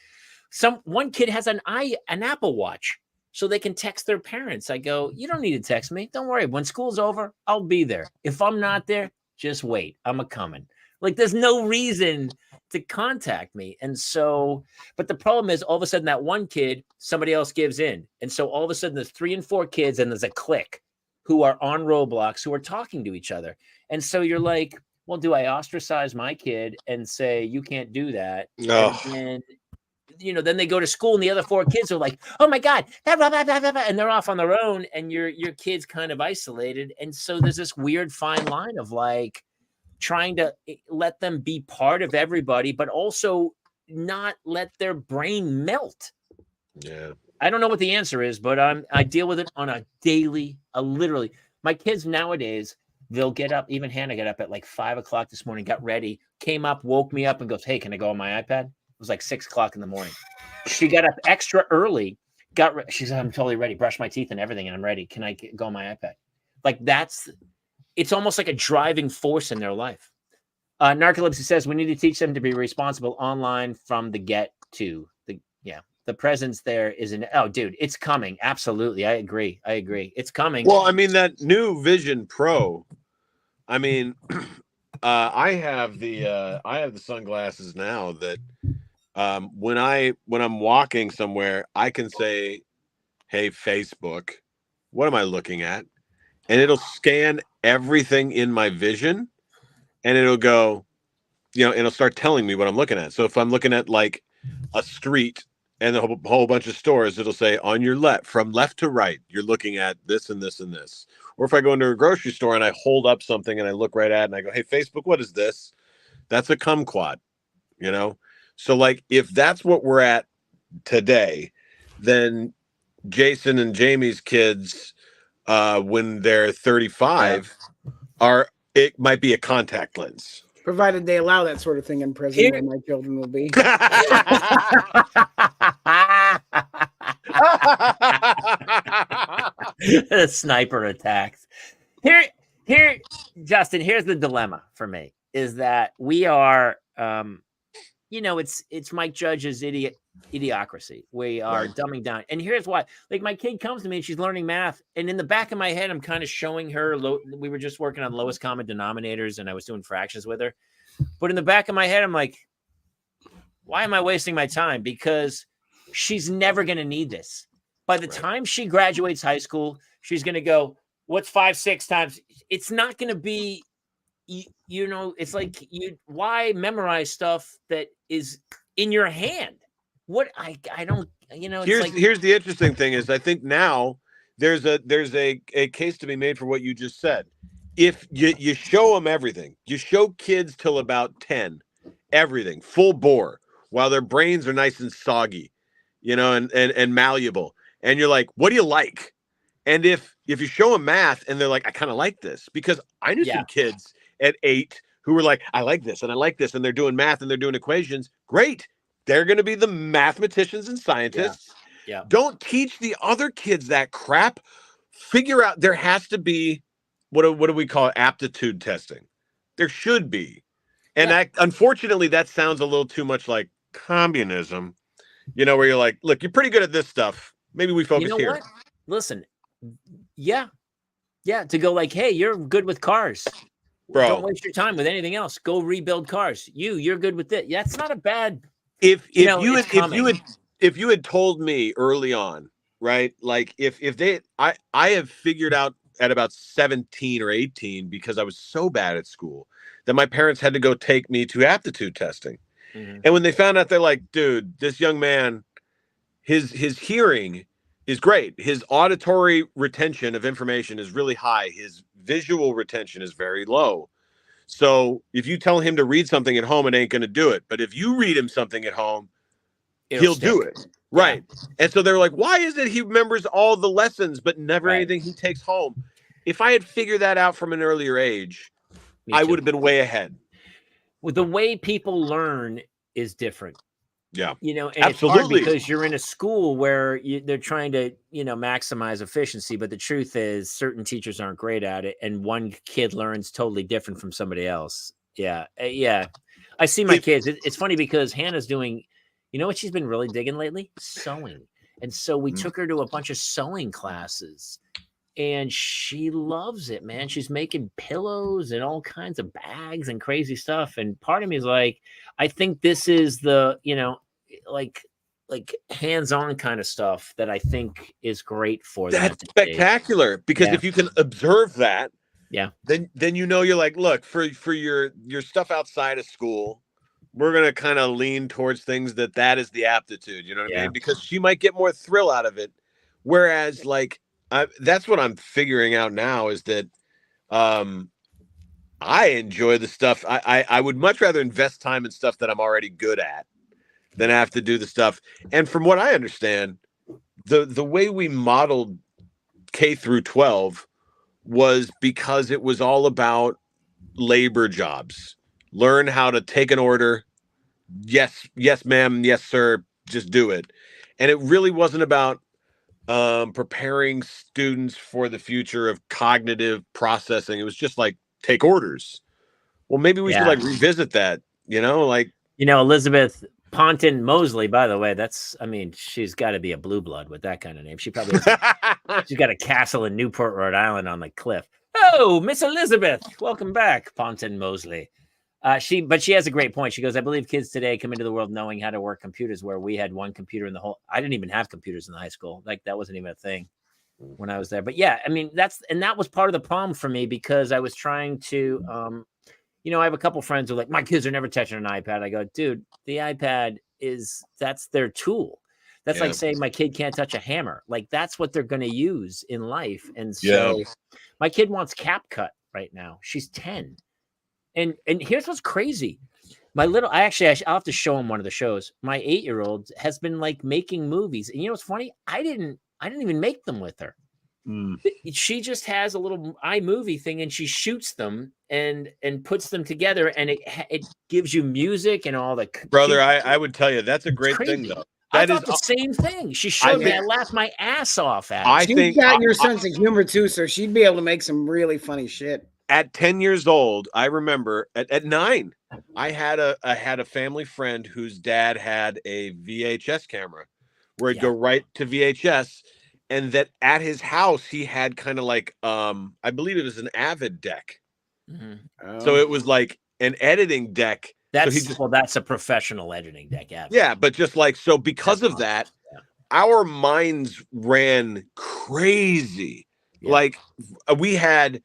One kid has an Apple Watch so they can text their parents. I go, you don't need to text me. Don't worry. When school's over, I'll be there. If I'm not there, just wait. I'm a-coming. Like, there's no reason to contact me. And so, but the problem is, all of a sudden, that one kid, somebody else gives in. And so all of a sudden, there's 3 and 4 kids, and there's a clique who are on Roblox who are talking to each other. And so you're like, well, do I ostracize my kid and say, you can't do that? Oh. And then, you know, then they go to school and the other 4 kids are like, oh my God, blah, blah, blah, blah, blah, and they're off on their own, and your kid's kind of isolated. And so there's this weird fine line of like trying to let them be part of everybody, but also not let their brain melt. Yeah. I don't know what the answer is, but I deal with it on a daily, literally. My kids nowadays, they'll get up. Even Hannah got up at like 5 o'clock this morning, got ready, came up, woke me up and goes, hey, can I go on my iPad? It was like 6 o'clock in the morning. She got up extra early, she said, I'm totally ready, brush my teeth and everything, and I'm ready. Can I go on my iPad? Like, it's almost like a driving force in their life. Narcolepsy says we need to teach them to be responsible online from the get to. The presence there is oh, dude, it's coming. Absolutely. I agree. It's coming. Well, I mean, that new Vision Pro, I mean, I have the sunglasses now that when I'm walking somewhere, I can say, hey, Facebook, what am I looking at? And it'll scan everything in my vision, and it'll go, it'll start telling me what I'm looking at. So if I'm looking at like a street and a whole bunch of stores, it'll say on your left, from left to right, you're looking at this and this and this. Or if I go into a grocery store and I hold up something and I look right at it and I go, hey, Facebook, what is this? That's a kumquat, So like, if that's what we're at today, then Jason and Jamie's kids, when they're 35, it might be a contact lens. Provided they allow that sort of thing in prison, where my children will be. The sniper attacks. Here, Justin, here's the dilemma for me, is that we are, it's Mike Judge's idiocracy. We are dumbing down. And here's why. Like, my kid comes to me and she's learning math, and in the back of my head, I'm kind of showing her, we were just working on lowest common denominators, and I was doing fractions with her. But in the back of my head, I'm like, why am I wasting my time? Because she's never going to need this. By the time she graduates high school, she's going to go, what's 5, 6 times? It's not going to be, it's like, why memorize stuff that is in your hand? What I don't, here's the interesting thing is, I think now there's a case to be made for what you just said. If you show them everything, you show kids till about 10, everything full bore, while their brains are nice and soggy, and malleable. And you're like, what do you like? And if you show them math and they're like, I kind of like this, because I knew some kids at 8 who were like, I like this and I like this, and they're doing math and they're doing equations. Great. They're going to be the mathematicians and scientists. Yeah. Don't teach the other kids that crap. Figure out, there has to be, what do we call it? Aptitude testing. There should be. And unfortunately, that sounds a little too much like communism, where you're like, look, you're pretty good at this stuff. Maybe we focus here. What? Listen. Yeah. To go like, hey, you're good with cars. Bro. Don't waste your time with anything else. Go rebuild cars. You're good with it. That's not a bad. If you had told me early on, right? Like I have figured out at about 17 or 18, because I was so bad at school, that my parents had to go take me to aptitude testing. Mm-hmm. And when they found out, they're like, dude, this young man, his hearing is great. His auditory retention of information is really high. His visual retention is very low. So if you tell him to read something at home, it ain't going to do it. But if you read him something at home, he'll do it. Right. And so they're like, why is it he remembers all the lessons, but never anything he takes home? If I had figured that out from an earlier age, I would have been way ahead. Well, the way people learn is different. Yeah. You know, and absolutely. It's hard because you're in a school where they're trying to, maximize efficiency. But the truth is certain teachers aren't great at it. And one kid learns totally different from somebody else. Yeah. Yeah. I see my kids. It's funny because Hannah's doing, you know what she's been really digging lately? Sewing. And so we took her to a bunch of sewing classes. And she loves it, man. She's making pillows and all kinds of bags and crazy stuff. And part of me is like, I think this is the, like hands-on kind of stuff that I think is great for them. That's spectacular because if you can observe that, then you're like, look, for your stuff outside of school, we're gonna kind of lean towards things that is the aptitude. You know what I mean? Because she might get more thrill out of it, whereas like. That's what I'm figuring out now is that I enjoy the stuff. I would much rather invest time in stuff that I'm already good at than have to do the stuff. And from what I understand, the way we modeled K through 12 was because it was all about labor jobs. Learn how to take an order. Yes, ma'am. Yes, sir. Just do it. And it really wasn't about preparing students for the future of cognitive processing. It was just like take orders. Well, maybe we should like revisit that, Elizabeth Ponton Mosley, by the way, she's got to be a blue blood with that kind of name. She probably she's got a castle in Newport, Rhode Island on the cliff. Oh, Miss Elizabeth, welcome back, Ponton Mosley. She has a great point. She goes, I believe kids today come into the world knowing how to work computers where we had one computer in the whole. I didn't even have computers in the high school. Like that wasn't even a thing when I was there. But yeah, that was part of the problem for me because I was trying to, I have a couple friends who are like, my kids are never touching an iPad. I go, dude, the iPad that's their tool. That's like saying my kid can't touch a hammer. Like that's what they're going to use in life. And so my kid wants CapCut right now. She's 10. And here's what's crazy. I'll have to show him one of the shows. My 8-year-old has been like making movies. And you know what's funny? I didn't even make them with her. She just has a little iMovie thing and she shoots them and puts them together and it gives you music and all the brother. I would tell you that's a great thing though. I thought the same thing. She showed me. I laughed my ass off at it. She's got your sense of humor too, so she'd be able to make some really funny shit. At 10 years old, I remember at 9, I had a family friend whose dad had a VHS camera where he'd go right to VHS, and that at his house he had kind of like I believe it was an Avid deck. Mm-hmm. So it was like an editing deck. That's a professional editing deck. Yeah, but just like so because of that, our minds ran crazy. Yeah. Like we had.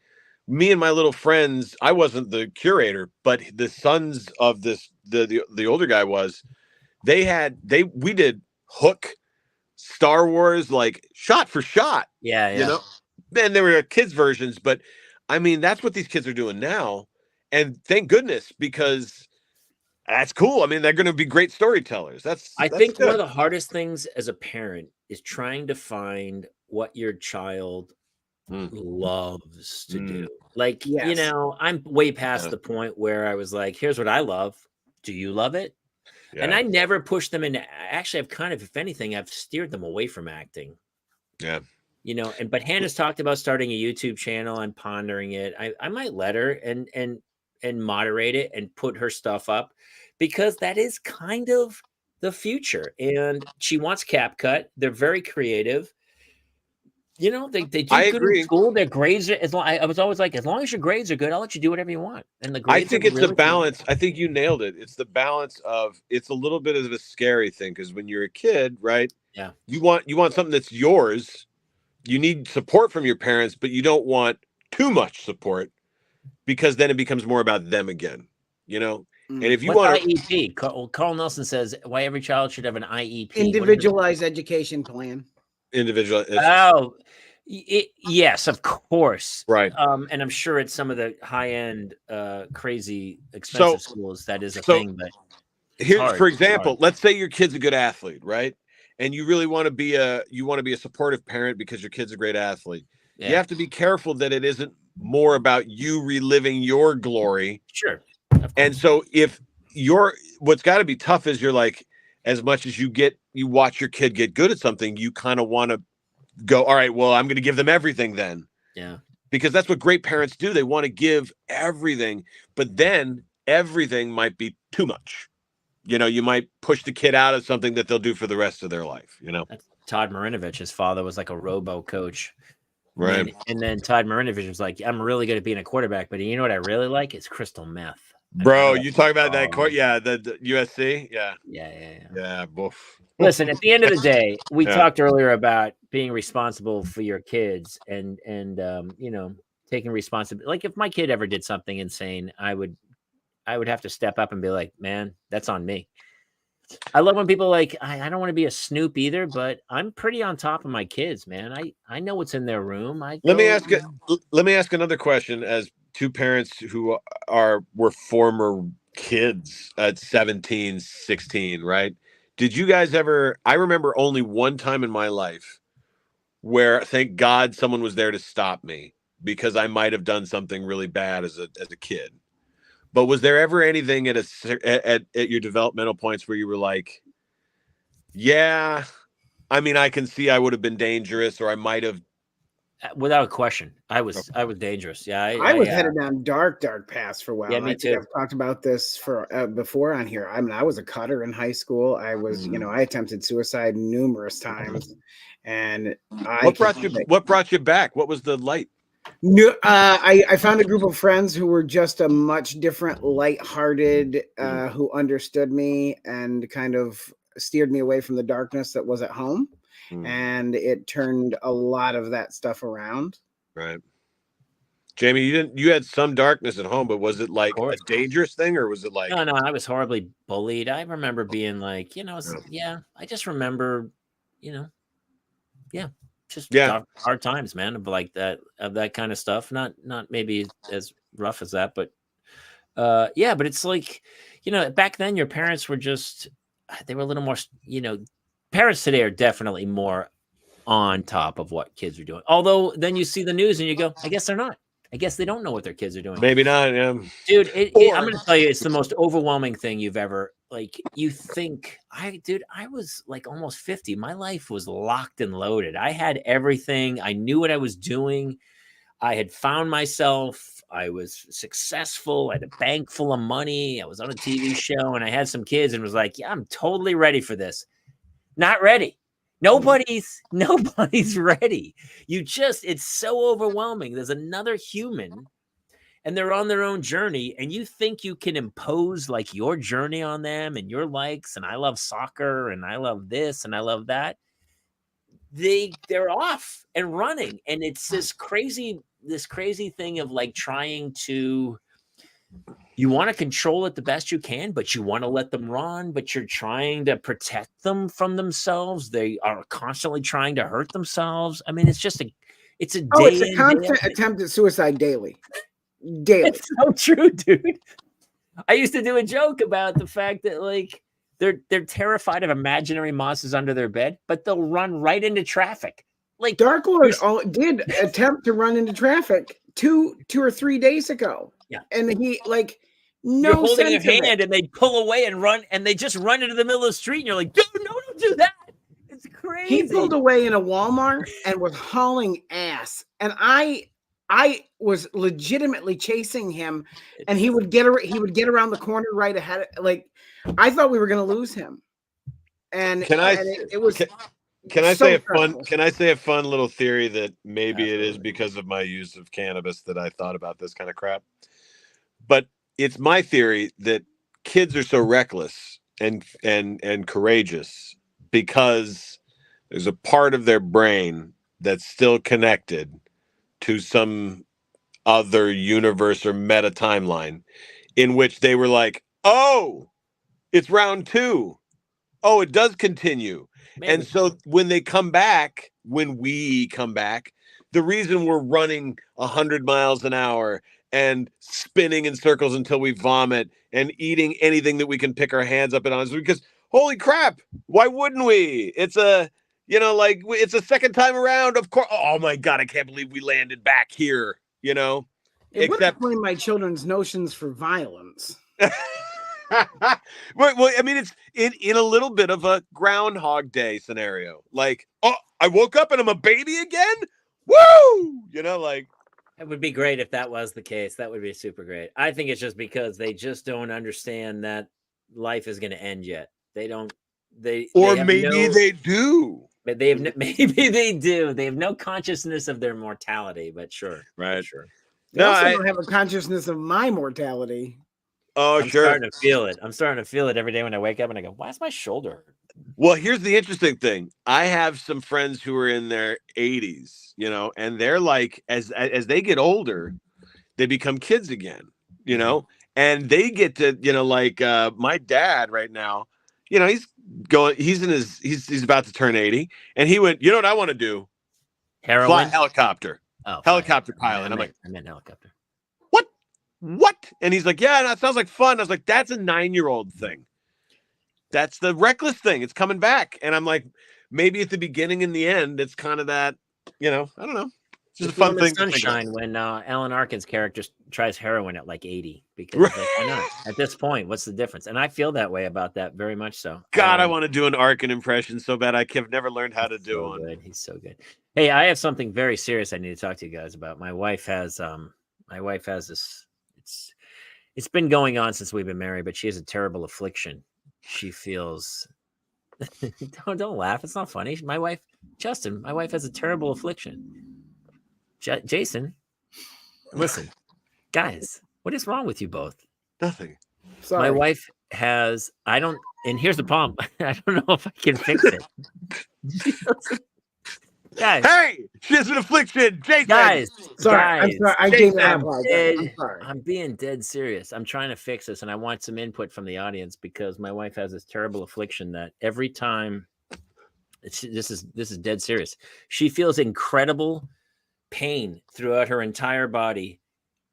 Me and my little friends, I wasn't the curator, but the sons of the older guy was, we did Hook, Star Wars, like shot for shot. Yeah. Then there were kids versions, but that's what these kids are doing now. And thank goodness, because that's cool. They're going to be great storytellers. I think one of the hardest things as a parent is trying to find what your child loves to do. Like, I'm way past the point where I was like, here's what I love. Do you love it? Yeah. And I never pushed them into, actually, I've kind of, if anything, I've steered them away from acting. Yeah. But Hannah's talked about starting a YouTube channel. I'm pondering it. I might let her and moderate it and put her stuff up because that is kind of the future. And she wants CapCut. They're very creative. They do good in school. Their grades are, I was always like, as long as your grades are good, I'll let you do whatever you want. And the grades I think it's the balance. Good. I think you nailed it. It's the balance of, it's a little bit of a scary thing because when you're a kid, right? Yeah. You want something that's yours. You need support from your parents, but you don't want too much support because then it becomes more about them again. And if you want IEP, Carl Nelson says why every child should have an IEP, individualized education plan. Individual. Yes, of course. Right. And I'm sure at some of the high-end, crazy So, expensive schools that is a so thing, but it's here's, hard. for It's hard. example, let's say your kid's a good athlete, right? And you really want to be a supportive parent because your kid's a great athlete. You Yeah, have to be careful that it isn't more about you reliving your glory. sure. Of And course. so if what's got to be tough is you're like, as much as you watch your kid get good at something, you kind of want to go, all right, well, I'm going to give them everything then. Yeah. Because that's what great parents do. They want to give everything, but then everything might be too much. You might push the kid out of something that they'll do for the rest of their life, That's Todd Marinovich. His father was like a robo coach. Right. And then Todd Marinovich was like, I'm really good at being a quarterback, but you know what I really like? It's crystal meth. And I Bro, don't- you talk about that court? Oh, Yeah, the USC? Yeah. yeah. Yeah, boof. Listen, at the end of the day, we Yeah. talked earlier about being responsible for your kids and taking responsibility. Like if my kid ever did something insane, I would have to step up and be like, man, that's on me. I love when people are like, I don't want to be a snoop either, but I'm pretty on top of my kids, man. I know what's in their room. Let me ask another question as two parents who were former kids at 17, 16, right? Did you guys ever, I remember only one time in my life where thank God someone was there to stop me because I might have done something really bad as a kid. But was there ever anything at your developmental points where you were like, yeah, I mean, I can see I would have been dangerous, or I might have. Without a question, I was dangerous. Yeah, I was headed down dark paths for a while. Yeah, and me I think too. I've talked about this for before on here. I mean, I was a cutter in high school. I was, I attempted suicide numerous times, and What brought you back? What was the light? No, I found a group of friends who were just a much different, lighthearted, who understood me and kind of steered me away from the darkness that was at home. And it turned a lot of that stuff around. Right. Jamie, you had some darkness at home, but was it like a dangerous thing, or was it like? No, I was horribly bullied. I remember being like, I just remember, just hard times, man, of like that kind of stuff. Not maybe as rough as that, but but it's like, back then your parents were they were a little more, parents today are definitely more on top of what kids are doing. Although then you see the news and you go, I guess they're not. I guess they don't know what their kids are doing. Maybe not. Yeah. Dude, I'm going to tell you, it's the most overwhelming thing you've ever, you think, I was like almost 50. My life was locked and loaded. I had everything. I knew what I was doing. I had found myself. I was successful. I had a bank full of money. I was on a TV show and I had some kids and was like, yeah, I'm totally ready for this. Not ready. Nobody's ready. It's so overwhelming. There's another human and they're on their own journey and you think you can impose like your journey on them and your likes. And I love soccer and I love this and I love that. They're off and running. And it's this crazy thing of like trying to, you want to control it the best you can, but you want to let them run, but you're trying to protect them from themselves. They are constantly trying to hurt themselves. I mean, it's a constant attempt at suicide daily. It's so true, dude. I used to do a joke about the fact that like they're terrified of imaginary monsters under their bed, but they'll run right into traffic. Like Dark Lord did attempt to run into traffic 2 or 3 days ago. Yeah. And he you're holding your hand and they pull away and run and they just run into the middle of the street and you're like, dude, no, don't do that. It's crazy. He pulled away in a Walmart and was hauling ass. And I was legitimately chasing him and he would get around the corner right ahead. Like I thought we were going to lose him. And Can I say a fun little theory that maybe Absolutely. It is because of my use of cannabis that I thought about this kind of crap. But it's my theory that kids are so reckless and courageous because there's a part of their brain that's still connected to some other universe or meta timeline in which they were like, oh, it's round 2. Oh, it does continue. Maybe. And so when we come back, the reason we're running 100 miles an hour and spinning in circles until we vomit and eating anything that we can pick our hands up and on is because holy crap, why wouldn't we? It's a, like it's a second time around. Of course. Oh my God, I can't believe we landed back here. It would Except explain my children's notions for violence. well, I mean, it's in a little bit of a Groundhog Day scenario. Like, oh, I woke up and I'm a baby again. Woo! Like. It would be great if that was the case. That would be super great. I think it's just because they just don't understand that life is going to end yet. They don't. Or maybe they do. But maybe they do. They have no consciousness of their mortality. But sure, right, sure. They also don't have a consciousness of my mortality. Oh, I'm sure. starting to feel it. I'm starting to feel it every day when I wake up and I go, "Why is my shoulder?" Well, here's the interesting thing. I have some friends who are in their 80s, and they're like, as they get older, they become kids again, and they get to, like my dad right now, he's about to turn 80, and he went, what I want to do? Heroin? Fly a helicopter. Oh, helicopter pilot. I'm like, I meant helicopter. What? And he's like, yeah, that sounds like fun. I was like, that's a 9-year-old thing. That's the reckless thing. It's coming back. And I'm like, maybe at the beginning and the end, it's kind of that, I don't know. It's just a fun thing. Sunshine when Alan Arkin's character tries heroin at like 80 because like, why not? At this point, what's the difference? And I feel that way about that very much so. God, I want to do an Arkin impression so bad. I've never learned how to do one. Good. He's so good. Hey, I have something very serious I need to talk to you guys about. My wife has this. It's been going on since we've been married, but she has a terrible affliction. She feels don't laugh. It's not funny. My wife has a terrible affliction. Jason, listen, guys, what is wrong with you both? Nothing. Sorry. My wife has, and here's the problem. I don't know if I can fix it. Guys, hey, she has an affliction. Jason. Guys, I'm sorry. I'm being dead serious. I'm trying to fix this, and I want some input from the audience because my wife has this terrible affliction that every time, this is dead serious. She feels incredible pain throughout her entire body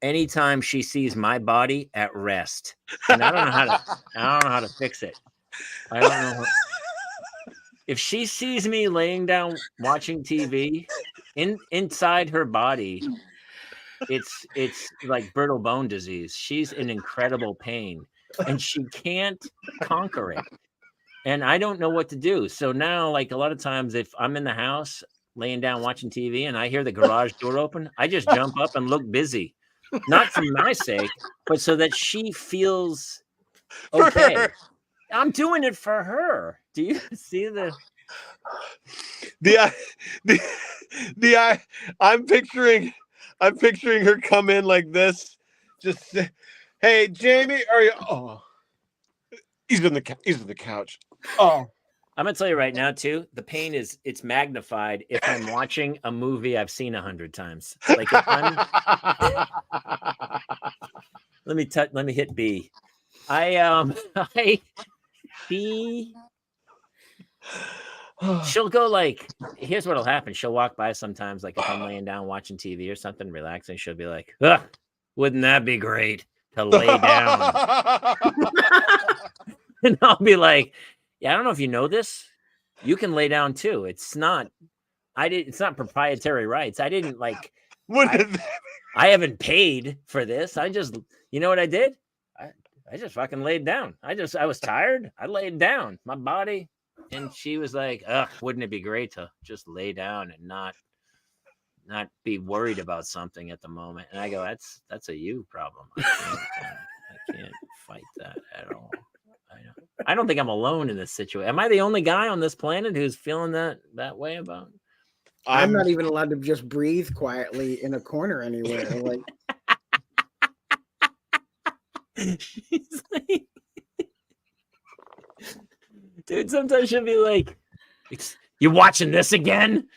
anytime she sees my body at rest, and I don't know how to fix it. I don't know. If she sees me laying down watching TV, inside her body, it's like brittle bone disease. She's in incredible pain, and she can't conquer it. And I don't know what to do. So now, like a lot of times, if I'm in the house laying down watching TV and I hear the garage door open, I just jump up and look busy, not for my sake, but so that she feels okay. I'm doing it for her. Do you see I'm picturing her come in like this, just say, hey Jamie, are you? Oh, he's in the couch. Oh, I'm gonna tell you right now too. The pain it's magnified if I'm watching a movie I've seen 100 times. Like if I'm, let me hit B. She'll go like, here's what'll happen. She'll walk by sometimes, like if I'm laying down watching TV or something, relaxing. She'll be like, wouldn't that be great to lay down? And I'll be like, yeah, I don't know if you know this. You can lay down too. It's not proprietary rights. I didn't like, I haven't paid for this. I just, you know what I did? I just fucking laid down. I was tired. I laid down my body. And she was like, wouldn't it be great to just lay down and not be worried about something at the moment? And I go, that's a you problem. I can't fight that at all. I don't think I'm alone in this situation. Am I the only guy on this planet who's feeling that way about it? I'm not even allowed to just breathe quietly in a corner anywhere. Like, she's like, dude, sometimes she'll be like, you watching this again?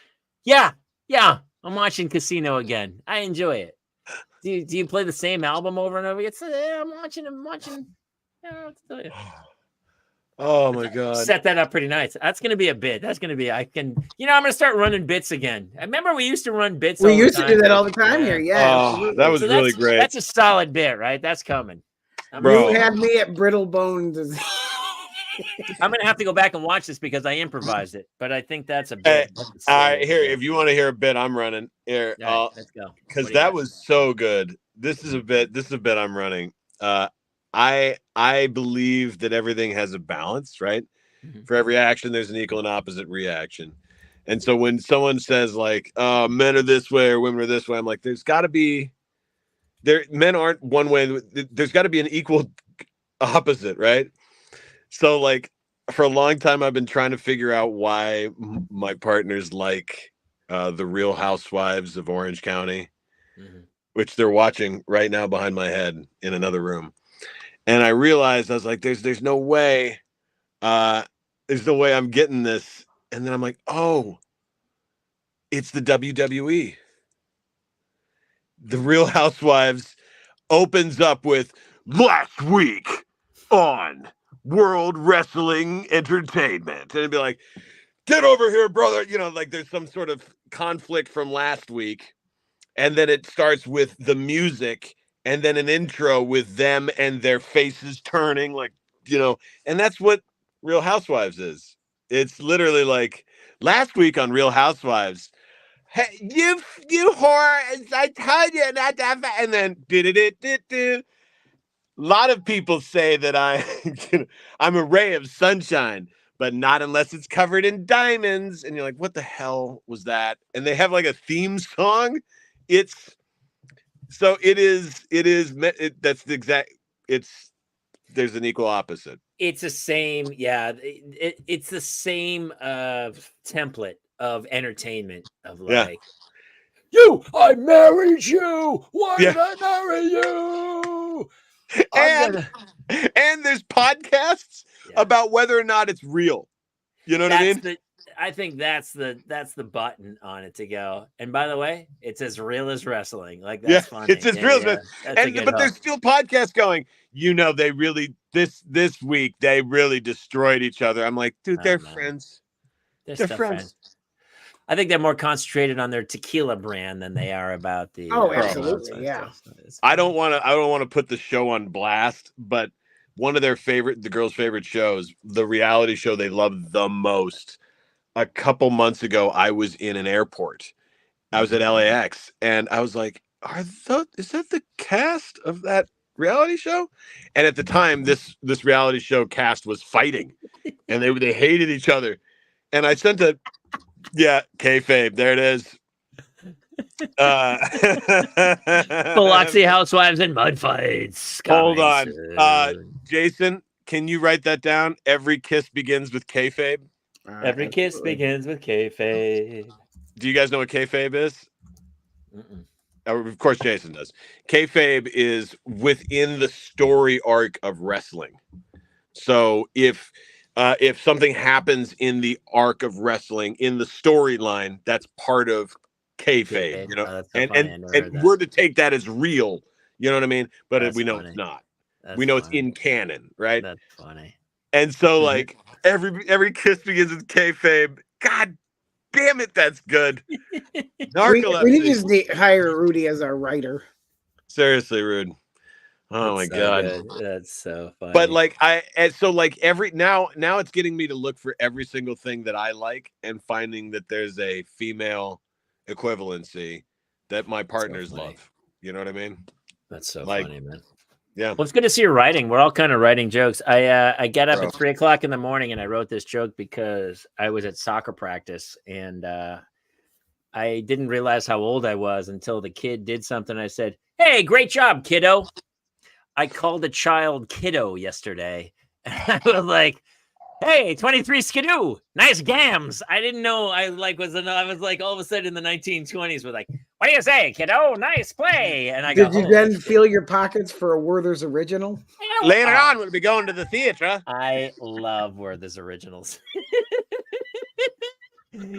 Yeah, I'm watching Casino again. I enjoy it. Do you play the same album over and over again? I'm watching. I don't know what to tell you. Oh my god. Set that up pretty nice. That's gonna be a bit. That's gonna be. I'm gonna start running bits again. I remember we used to run bits. We all the used to time. do that all the time here. Yeah, Oh, absolutely. that was So really great. That's a solid bit, right? That's coming. Bro. You had me at brittle bones. I'm gonna have to go back and watch this because I improvised it, but I think that's a Hey, bit. all right, here. If you want to hear a bit, I'm running here. All right, let's go. Because What do you that got? was so good. This is a bit. This is a bit I'm running. I believe that everything has a balance, right? Mhm. For every action, there's an equal and opposite reaction. And so when someone says like, men are this way or women are this way, I'm like, there's got to be men aren't one way. There's got to be an equal opposite, right? So like for a long time, I've been trying to figure out why my partners like the Real Housewives of Orange County, Mhm. which they're watching right now behind my head in another room. And I realized I was like, there's no way, there's no way I'm getting this. And then I'm like, oh, it's the WWE. The Real Housewives opens up with last week on World Wrestling Entertainment. And it'd be like, get over here, brother. You know, like there's some sort of conflict from last week. And then it starts with the music and then an intro with them and their faces turning, like, you know, and that's what Real Housewives is. It's literally like last week on Real Housewives. Hey, you whore! I told you not to. And then a lot of people say that I'm a ray of sunshine, but not unless it's covered in diamonds. And you're like, what the hell was that? And they have like a theme song. It's so it is. That's the exact. There's an equal opposite. It's the same, yeah. It's the same template of entertainment of Yeah. like, I married you. Why Yeah. did I marry you? And there's podcasts about whether or not it's real. You know what I mean? I think that's the button on it to go. And by the way, it's as real as wrestling. Like that's funny. It's as real as wrestling. but there's still podcasts going. You know, they really this week they really destroyed each other. I'm like, dude, they're friends. They're They're still friends. I think they're more concentrated on their tequila brand than they are about the. Oh, absolutely, yeah. I don't want to put the show on blast, but one of the girls' favorite shows, the reality show they love the most. A couple months ago, I was in an airport. I was at LAX, and I was like, is that the cast of that reality show? And at the time, this reality show cast was fighting, and they hated each other. And I sent kayfabe. There it is. Biloxi Housewives and mud fights. Hold on. Jason, can you write that down? Every kiss begins with kayfabe. Every kiss begins with kayfabe. Do you guys know what kayfabe is? Of course, Jason does. Kayfabe is within the story arc of wrestling. So if something happens in the arc of wrestling in the storyline, that's part of kayfabe. You know, and we're to take that as real. You know what I mean? But we know it's not. We know it's in canon, right? That's funny. And so, like every kiss begins with kayfabe. God damn it, that's good. We need to just hire Rudy as our writer. Seriously, Rude. Oh my god, good. That's so funny. But like now it's getting me to look for every single thing that I like and finding that there's a female equivalency that my partners love. You know what I mean? That's so funny, man. Yeah. Well, it's good to see you writing. We're all kind of writing jokes. I get up at 3:00 in the morning and I wrote this joke because I was at soccer practice and I didn't realize how old I was until the kid did something. I said, "Hey, great job, kiddo." I called a child kiddo yesterday. I was like, "Hey, 23 skidoo, nice gams." I didn't know I was like all of a sudden in the 1920s with like, "What do you say, kiddo? Nice play." And I did you then feel your pockets for a Werther's original? Later on, we'll be going to the theater. I love Werther's originals.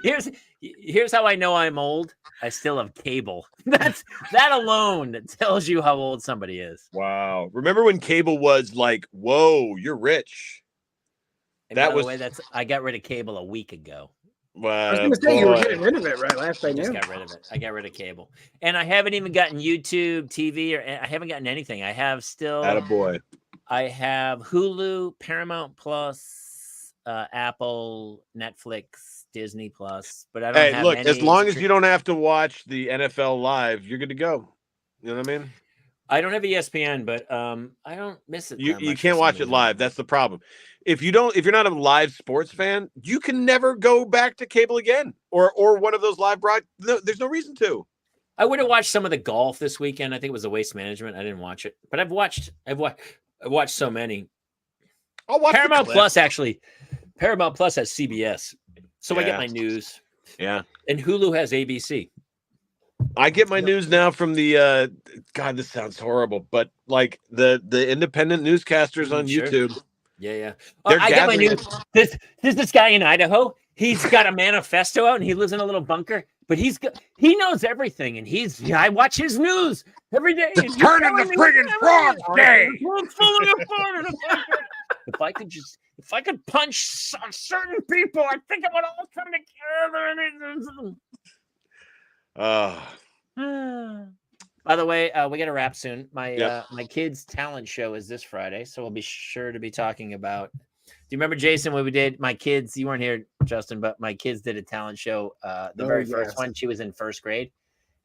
Here's how I know I'm old. I still have cable. That alone tells you how old somebody is. Wow. Remember when cable was like, whoa, you're rich. And That by the was- way, I got rid of cable a week ago. I was going to say you were boy. getting rid of it right last I I just knew. got rid of it. I got rid of cable, and I haven't even gotten YouTube TV, or I haven't gotten anything. I have still. Attaboy. I have Hulu, Paramount Plus, Apple, Netflix, Disney Plus, but I don't Hey, have look, any. as long as you don't have to watch the NFL live, you're good to go. You know what I mean? I don't have ESPN, but I don't miss it. You that you much for can't some watch it reason. live. That's the problem. If you're not a live sports fan, you can never go back to cable again or one of those live broad. No, there's no reason to. I would have watched some of the golf this weekend. I think it was the Waste Management. I didn't watch it, but I've watched so many. I'll watch the Paramount clip. Plus actually. Paramount Plus has CBS, so I Yeah. get my news, Yeah. and Hulu has ABC. I get my news now from the God, this sounds horrible, but like the independent newscasters on Sure. YouTube. Yeah. They're I get my gathering- news. There's this guy in Idaho. He's got a manifesto out, and he lives in a little bunker. But he knows everything, and I watch his news every day. It's turning the friggin' frog day. If I could punch certain people, I think it would all come together. By the way, we got to wrap soon. My kids' talent show is this Friday, so we'll be sure to be talking about. Do you remember, Jason, when we did my kids? You weren't here, Justin, but my kids did a talent show. The very first one, she was in first grade,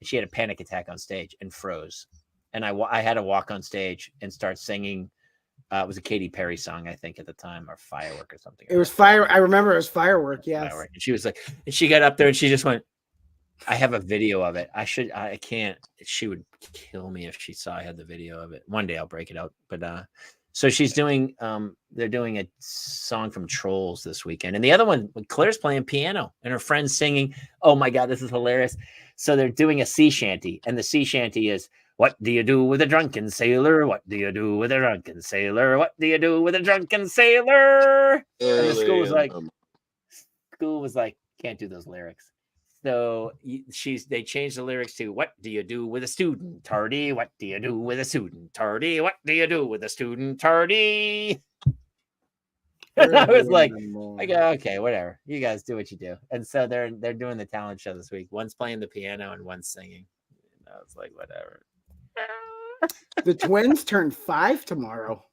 and she had a panic attack on stage and froze. And I had to walk on stage and start singing. It was a Katy Perry song, I think, at the time, or Firework or something. It was fire. I remember it was Firework. Yes. Firework. And she was like, and she got up there and she just went. I have a video of it. I can't. She would kill me if she saw I had the video of it. One day I'll break it out. But so she's doing. They're doing a song from Trolls this weekend, and the other one, Claire's playing piano, and her friend's singing. Oh my God, this is hilarious! So they're doing a sea shanty, and the sea shanty is. What do you do with a drunken sailor? What do you do with a drunken sailor? What do you do with a drunken sailor? And the school was like, can't do those lyrics. So they changed the lyrics to what do you do with a student tardy? What do you do with a student tardy? What do you do with a student tardy? And I was like, I go, okay, whatever. You guys do what you do. And so they're doing the talent show this week. One's playing the piano and one's singing. And I was like, whatever. The twins turn 5 tomorrow.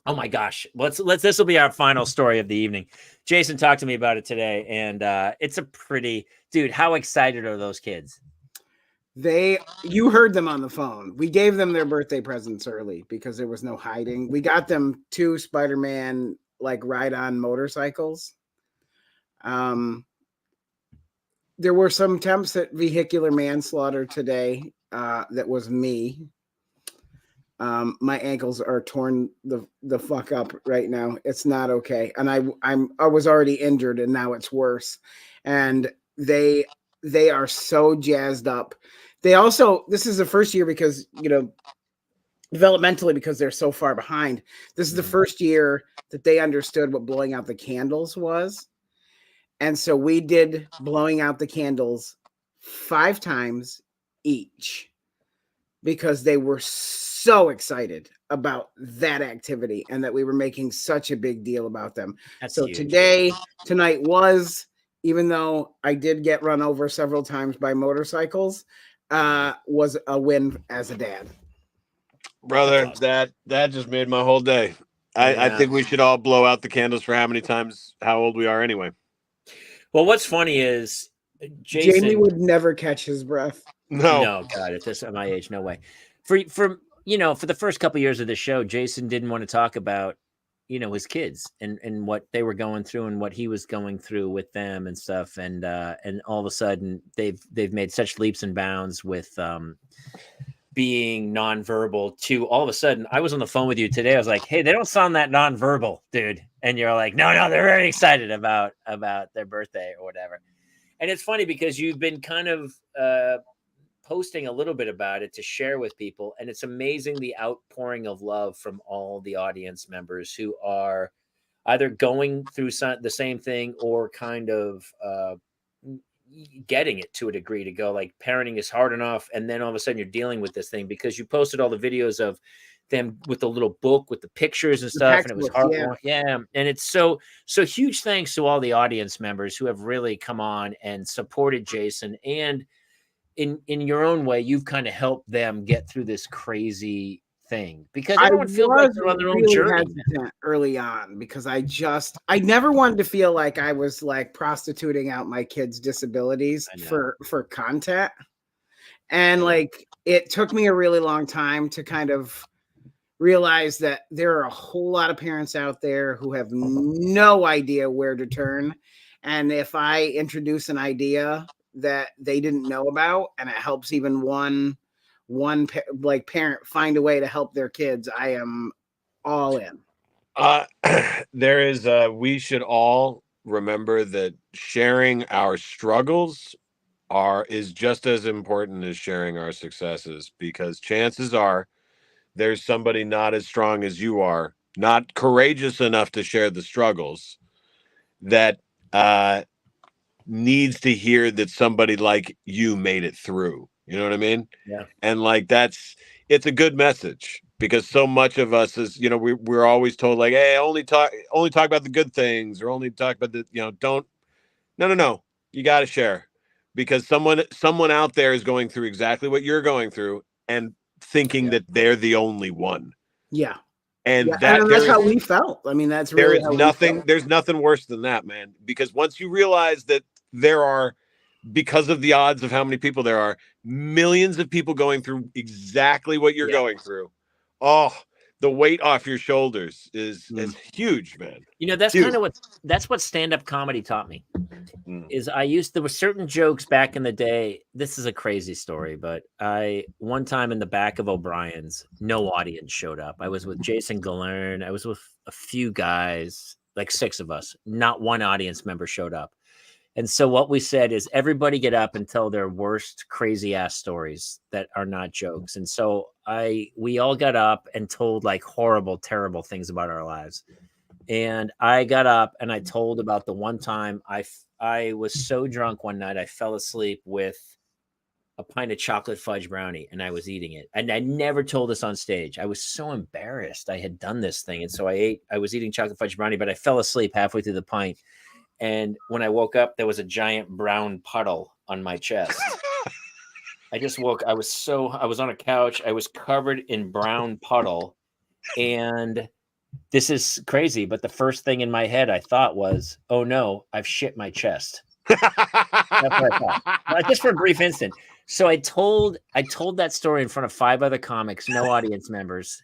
Oh my gosh. This will be our final story of the evening. Jason talked to me about it today, and it's a pretty dude. How excited are those kids? You heard them on the phone. We gave them their birthday presents early because there was no hiding. We got them 2 Spider-Man like ride-on motorcycles. There were some attempts at vehicular manslaughter today. That was me. My ankles are torn the fuck up right now. It's not okay. And I was already injured and now it's worse. And they are so jazzed up. They also, this is the first year because, developmentally, because they're so far behind. This is the first year that they understood what blowing out the candles was. And so we did blowing out the candles 5 times each because they were so excited about that activity and that we were making such a big deal about them. That's so huge. Tonight was, even though I did get run over several times by motorcycles, was a win as a dad. Brother, That's that just made my whole day. I think we should all blow out the candles for how old we are anyway. Well, what's funny is Jason. Jamie would never catch his breath. No, God, at my age, no way. For the first couple of years of the show, Jason didn't want to talk about, his kids and what they were going through and what he was going through with them and stuff. And all of a sudden they've made such leaps and bounds with being nonverbal to all of a sudden. I was on the phone with you today. I was like, hey, they don't sound that nonverbal, dude. And you're like, no, they're very excited about their birthday or whatever. And it's funny because you've been kind of posting a little bit about it to share with people. And it's amazing the outpouring of love from all the audience members who are either going through the same thing or kind of getting it to a degree to go like parenting is hard enough. And then all of a sudden you're dealing with this thing because you posted all the videos of them with the little book with the pictures and The stuff, and it was textbooks, heartwarming. Yeah, and it's so huge thanks to all the audience members who have really come on and supported Jason, and in your own way, you've kind of helped them get through this crazy thing because I everyone feels like was they're on their own really journey. hesitant early on because I never wanted to feel like I was like prostituting out my kids' disabilities I know. for content. And like it took me a really long time to kind of realize that there are a whole lot of parents out there who have no idea where to turn. And if I introduce an idea that they didn't know about and it helps even one like parent find a way to help their kids, I am all in. There is we should all remember that sharing our struggles is just as important as sharing our successes, because chances are there's somebody not as strong as you are, not courageous enough to share the struggles, that needs to hear that somebody like you made it through. You know what I mean? Yeah. And like it's a good message, because so much of us is, we're always told like, hey, only talk about the good things, or only talk about the, don't. No. You got to share, because someone out there is going through exactly what you're going through and thinking that they're the only one. Yeah. And and that's how we felt. I mean, that's really there's nothing worse than that, man. Because once you realize that there are, because of the odds of how many people there are, millions of people going through exactly what you're going through. Oh, the weight off your shoulders is huge, man. That's kind of what stand-up comedy taught me. Is there were certain jokes back in the day. This is a crazy story, but one time in the back of O'Brien's, no audience showed up. I was with Jason Galern. I was with a few guys, like 6 of us. Not one audience member showed up. And so what we said is, everybody get up and tell their worst crazy ass stories that are not jokes. And so we all got up and told like horrible, terrible things about our lives. And I got up and I told about the one time I was so drunk one night, I fell asleep with a pint of chocolate fudge brownie and I was eating it. And I never told this on stage. I was so embarrassed I had done this thing. And so I was eating chocolate fudge brownie, but I fell asleep halfway through the pint. And when I woke up, there was a giant brown puddle on my chest. I just woke. I was on a couch. I was covered in brown puddle. And this is crazy, but the first thing in my head I thought was, oh no, I've shit my chest. That's what I thought. Just for a brief instant. So I told that story in front of 5 other comics, no audience members.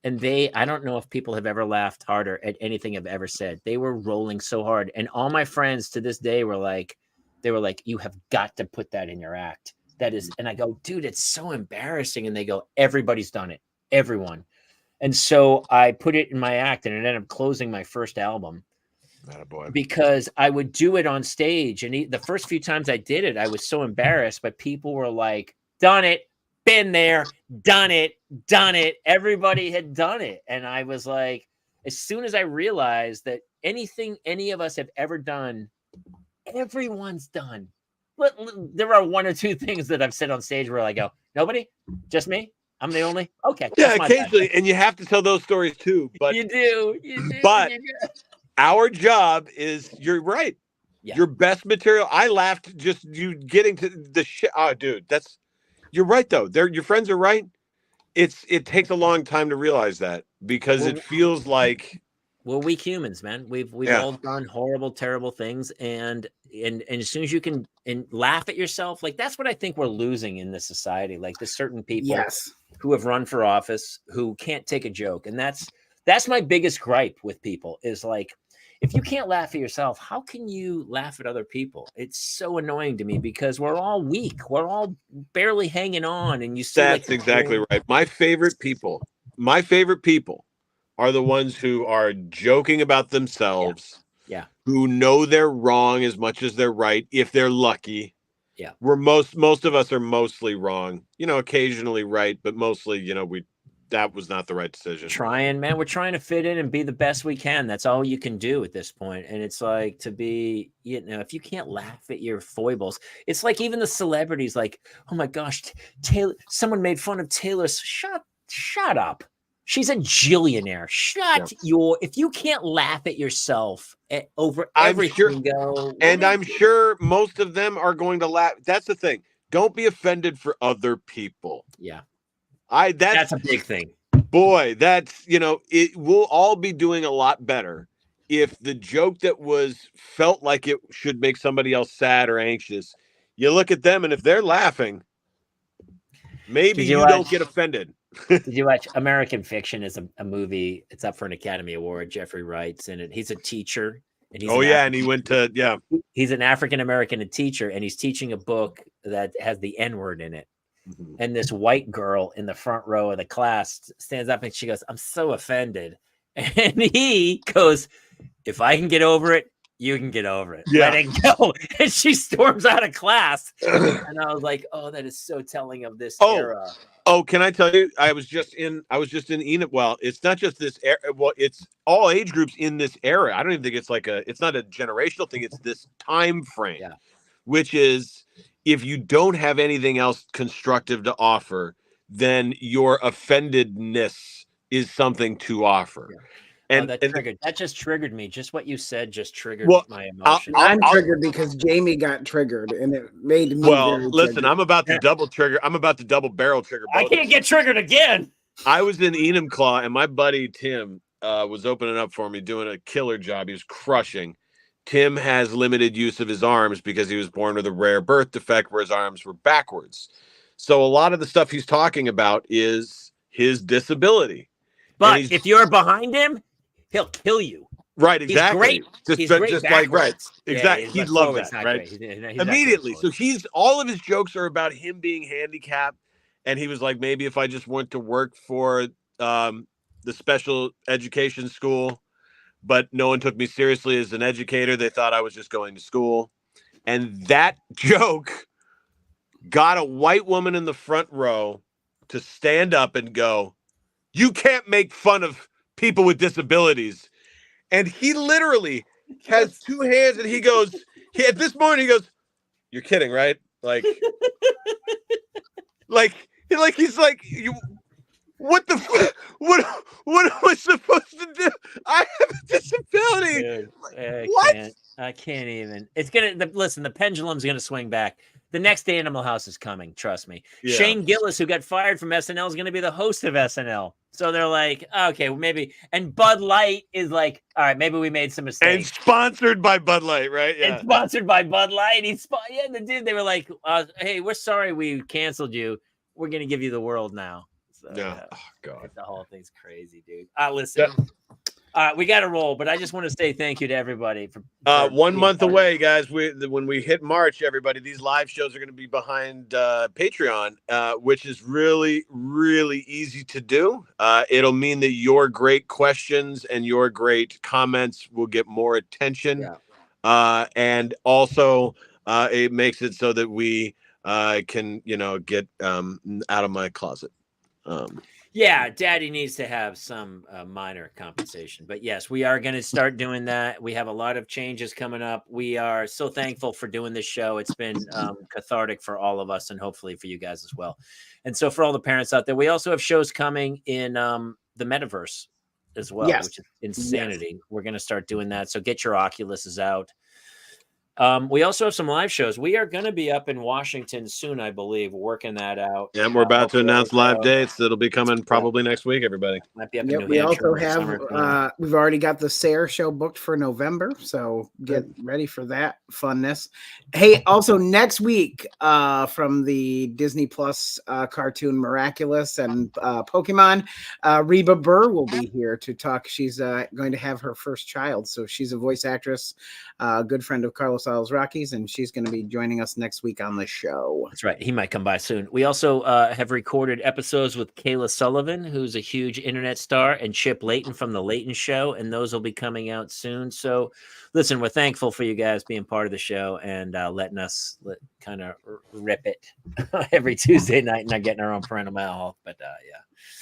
And I don't know if people have ever laughed harder at anything I've ever said. They were rolling so hard. And all my friends to this day were like, you have got to put that in your act. That is, and I go, dude, it's so embarrassing. And they go, everybody's done it. Everyone. And so I put it in my act, and it ended up closing my first album. Because I would do it on stage. And the first few times I did it, I was so embarrassed, but people were like, done it. Been there, done it. Everybody had done it. And I was like, as soon as I realized that anything any of us have ever done, everyone's done. But there are 1 or 2 things that I've said on stage where I go, nobody, just me. I'm the only. Okay. Yeah, occasionally. And you have to tell those stories too. But you do. But our job is, you're right. Yeah. Your best material. I laughed just you getting to the shit. Oh, dude, you're right though. Your friends are right. It takes a long time to realize that, because it feels like we're weak humans, man. We've all done horrible, terrible things, and as soon as you can laugh at yourself, like that's what I think we're losing in this society. Like there's certain people who have run for office who can't take a joke, and that's my biggest gripe with people is like, if you can't laugh at yourself, how can you laugh at other people? It's so annoying to me, because we're all weak. We're all barely hanging on. And you see, that's exactly right. My favorite people are the ones who are joking about themselves. Yeah. Who know they're wrong as much as they're right, if they're lucky. Yeah. We're most of us are mostly wrong. Occasionally right, but mostly, that was not the right decision. We're trying to fit in and be the best we can. That's all you can do at this point. And it's like, to be, if you can't laugh at your foibles, it's like even the celebrities, like, oh my gosh, Taylor, someone made fun of Taylor. Shut up. She's a jillionaire. If you can't laugh at yourself over everything, I'm sure most of them are going to laugh. That's the thing. Don't be offended for other people. Yeah. That's a big thing. Boy, it will all be doing a lot better if the joke that felt like it should make somebody else sad or anxious, you look at them and if they're laughing, maybe you don't get offended. Did you watch American Fiction? Is a movie. It's up for an Academy Award. Jeffrey Wright's in it. He's a teacher. And he's an African American teacher, and he's teaching a book that has the N-word in it. Mm-hmm. And this white girl in the front row of the class stands up and she goes, "I'm so offended." And he goes, "If I can get over it, you can get over it. Yeah. Let it go." And she storms out of class. And I was like, oh, that is so telling of this era. Oh, can I tell you? I was just in Enid. Well, it's not just this era. Well, it's all age groups in this era. I don't even think it's not a generational thing. It's this time frame, which is, if you don't have anything else constructive to offer, then your offendedness is something to offer. Yeah. And that just triggered me. Just what you said just triggered my emotion. I'm triggered because Jamie got triggered, and it made me. Well, listen, triggered. I'm about to double trigger. I'm about to double barrel trigger. I can't get triggered again. I was in Enumclaw, and my buddy Tim was opening up for me, doing a killer job. He was crushing. Tim has limited use of his arms because he was born with a rare birth defect where his arms were backwards. So a lot of the stuff he's talking about is his disability. But if you're behind him, he'll kill you. Right, exactly. He's great. Just like right. Exactly. He'd love that, right? He's immediately. So all of his jokes are about him being handicapped. And he was like, maybe if I just went to work for the special education school, but no one took me seriously as an educator. They thought I was just going to school. And that joke got a white woman in the front row to stand up and go, "You can't make fun of people with disabilities." And he literally has two hands and he goes, at this moment, he goes, "You're kidding, right?" Like he's like, what the what am I supposed to do? I have a disability. Dude, what? I can't even. It's listen, the pendulum's gonna swing back. The next Animal House is coming, trust me. Yeah. Shane Gillis, who got fired from SNL, is gonna be the host of SNL. So they're like, okay, maybe. And Bud Light is like, all right, maybe we made some mistakes. And sponsored by Bud Light, right? Yeah. And sponsored by Bud Light. The dude, they were like, hey, we're sorry we canceled you. We're gonna give you the world now. So, oh God, the whole thing's crazy, dude. Listen, we got to roll, but I just want to say thank you to everybody for 1 month away, guys. When we hit March, everybody, these live shows are going to be behind Patreon, which is really, really easy to do. It'll mean that your great questions and your great comments will get more attention, and also it makes it so that we can, get out of my closet. Daddy needs to have some minor compensation, but yes, we are going to start doing that. We have a lot of changes coming up. We are so thankful for doing this show. It's been cathartic for all of us and hopefully for you guys as well. And so for all the parents out there, we also have shows coming in the metaverse as well, which is insanity. Yes. We're going to start doing that. So get your Oculuses out. We also have some live shows. We are going to be up in Washington soon, I believe, working that out. Yeah, we're about to announce live dates. It'll be coming probably next week, everybody. Might be up in New we Hampshire also have, we've already got the Sayre show booked for November, so get ready for that funness. Hey, also next week from the Disney Plus cartoon Miraculous and Pokemon, Reba Burr will be here to talk. She's going to have her first child, so she's a voice actress, good friend of Carlos Rockies, and she's going to be joining us next week on the show. That's right. He might come by soon. We also have recorded episodes with Kayla Sullivan, who's a huge internet star, and Chip Layton from The Layton Show, and those will be coming out soon. So listen, we're thankful for you guys being part of the show and letting us kind of rip it every Tuesday night and not getting our own parental mental health. But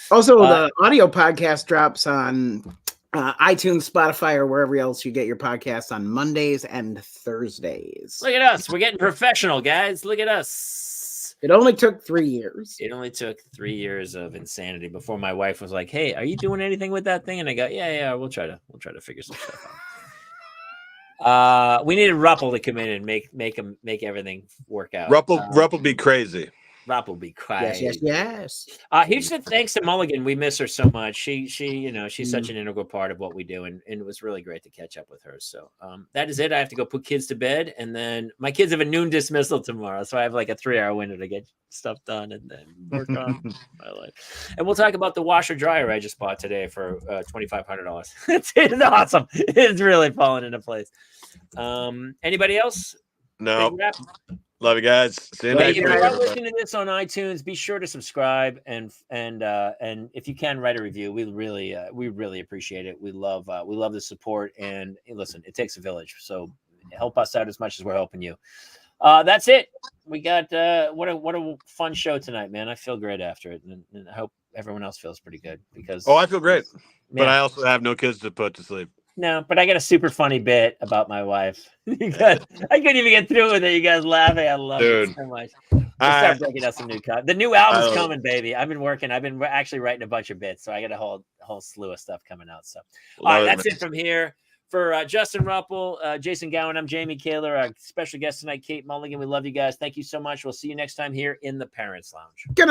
also the audio podcast drops on iTunes, Spotify, or wherever else you get your podcasts on Mondays and Thursdays. Look at us. We're getting professional, guys. Look at us. It only took 3 years. It only took 3 years of insanity before my wife was like, "Hey, are you doing anything with that thing?" And I go, "Yeah, we'll try to figure some stuff out." We needed Ruppel to come in and make everything work out. Ruppel be crazy. Rupp will be quiet. Yes. He said thanks to Mulligan. We miss her so much. She's such an integral part of what we do, and it was really great to catch up with her. So that is it. I have to go put kids to bed, and then my kids have a noon dismissal tomorrow, so I have like a 3-hour window to get stuff done and then work on my life. And we'll talk about the washer dryer I just bought today for $2,500. It's awesome. It's really falling into place. Anybody else? No. Love you guys. See you next If week. you are listening to this on iTunes, be sure to subscribe and if you can write a review, we really appreciate it. We love the support, and listen, it takes a village, so help us out as much as we're helping you. That's it. We got what a fun show tonight, man. I feel great after it, and I hope everyone else feels pretty good because I feel great, man, but I also have no kids to put to sleep. No, but I got a super funny bit about my wife. I couldn't even get through with it. You guys laughing. I love it so much. Start breaking out some new content. The new album's coming, baby. I've been actually writing a bunch of bits, so I got a whole slew of stuff coming out. So, all right, that's it from here. For Justin Ruppel, Jason Gowan, I'm Jamie Kaler. Our special guest tonight, Kate Mulligan. We love you guys. Thank you so much. We'll see you next time here in the Parents Lounge. Good night.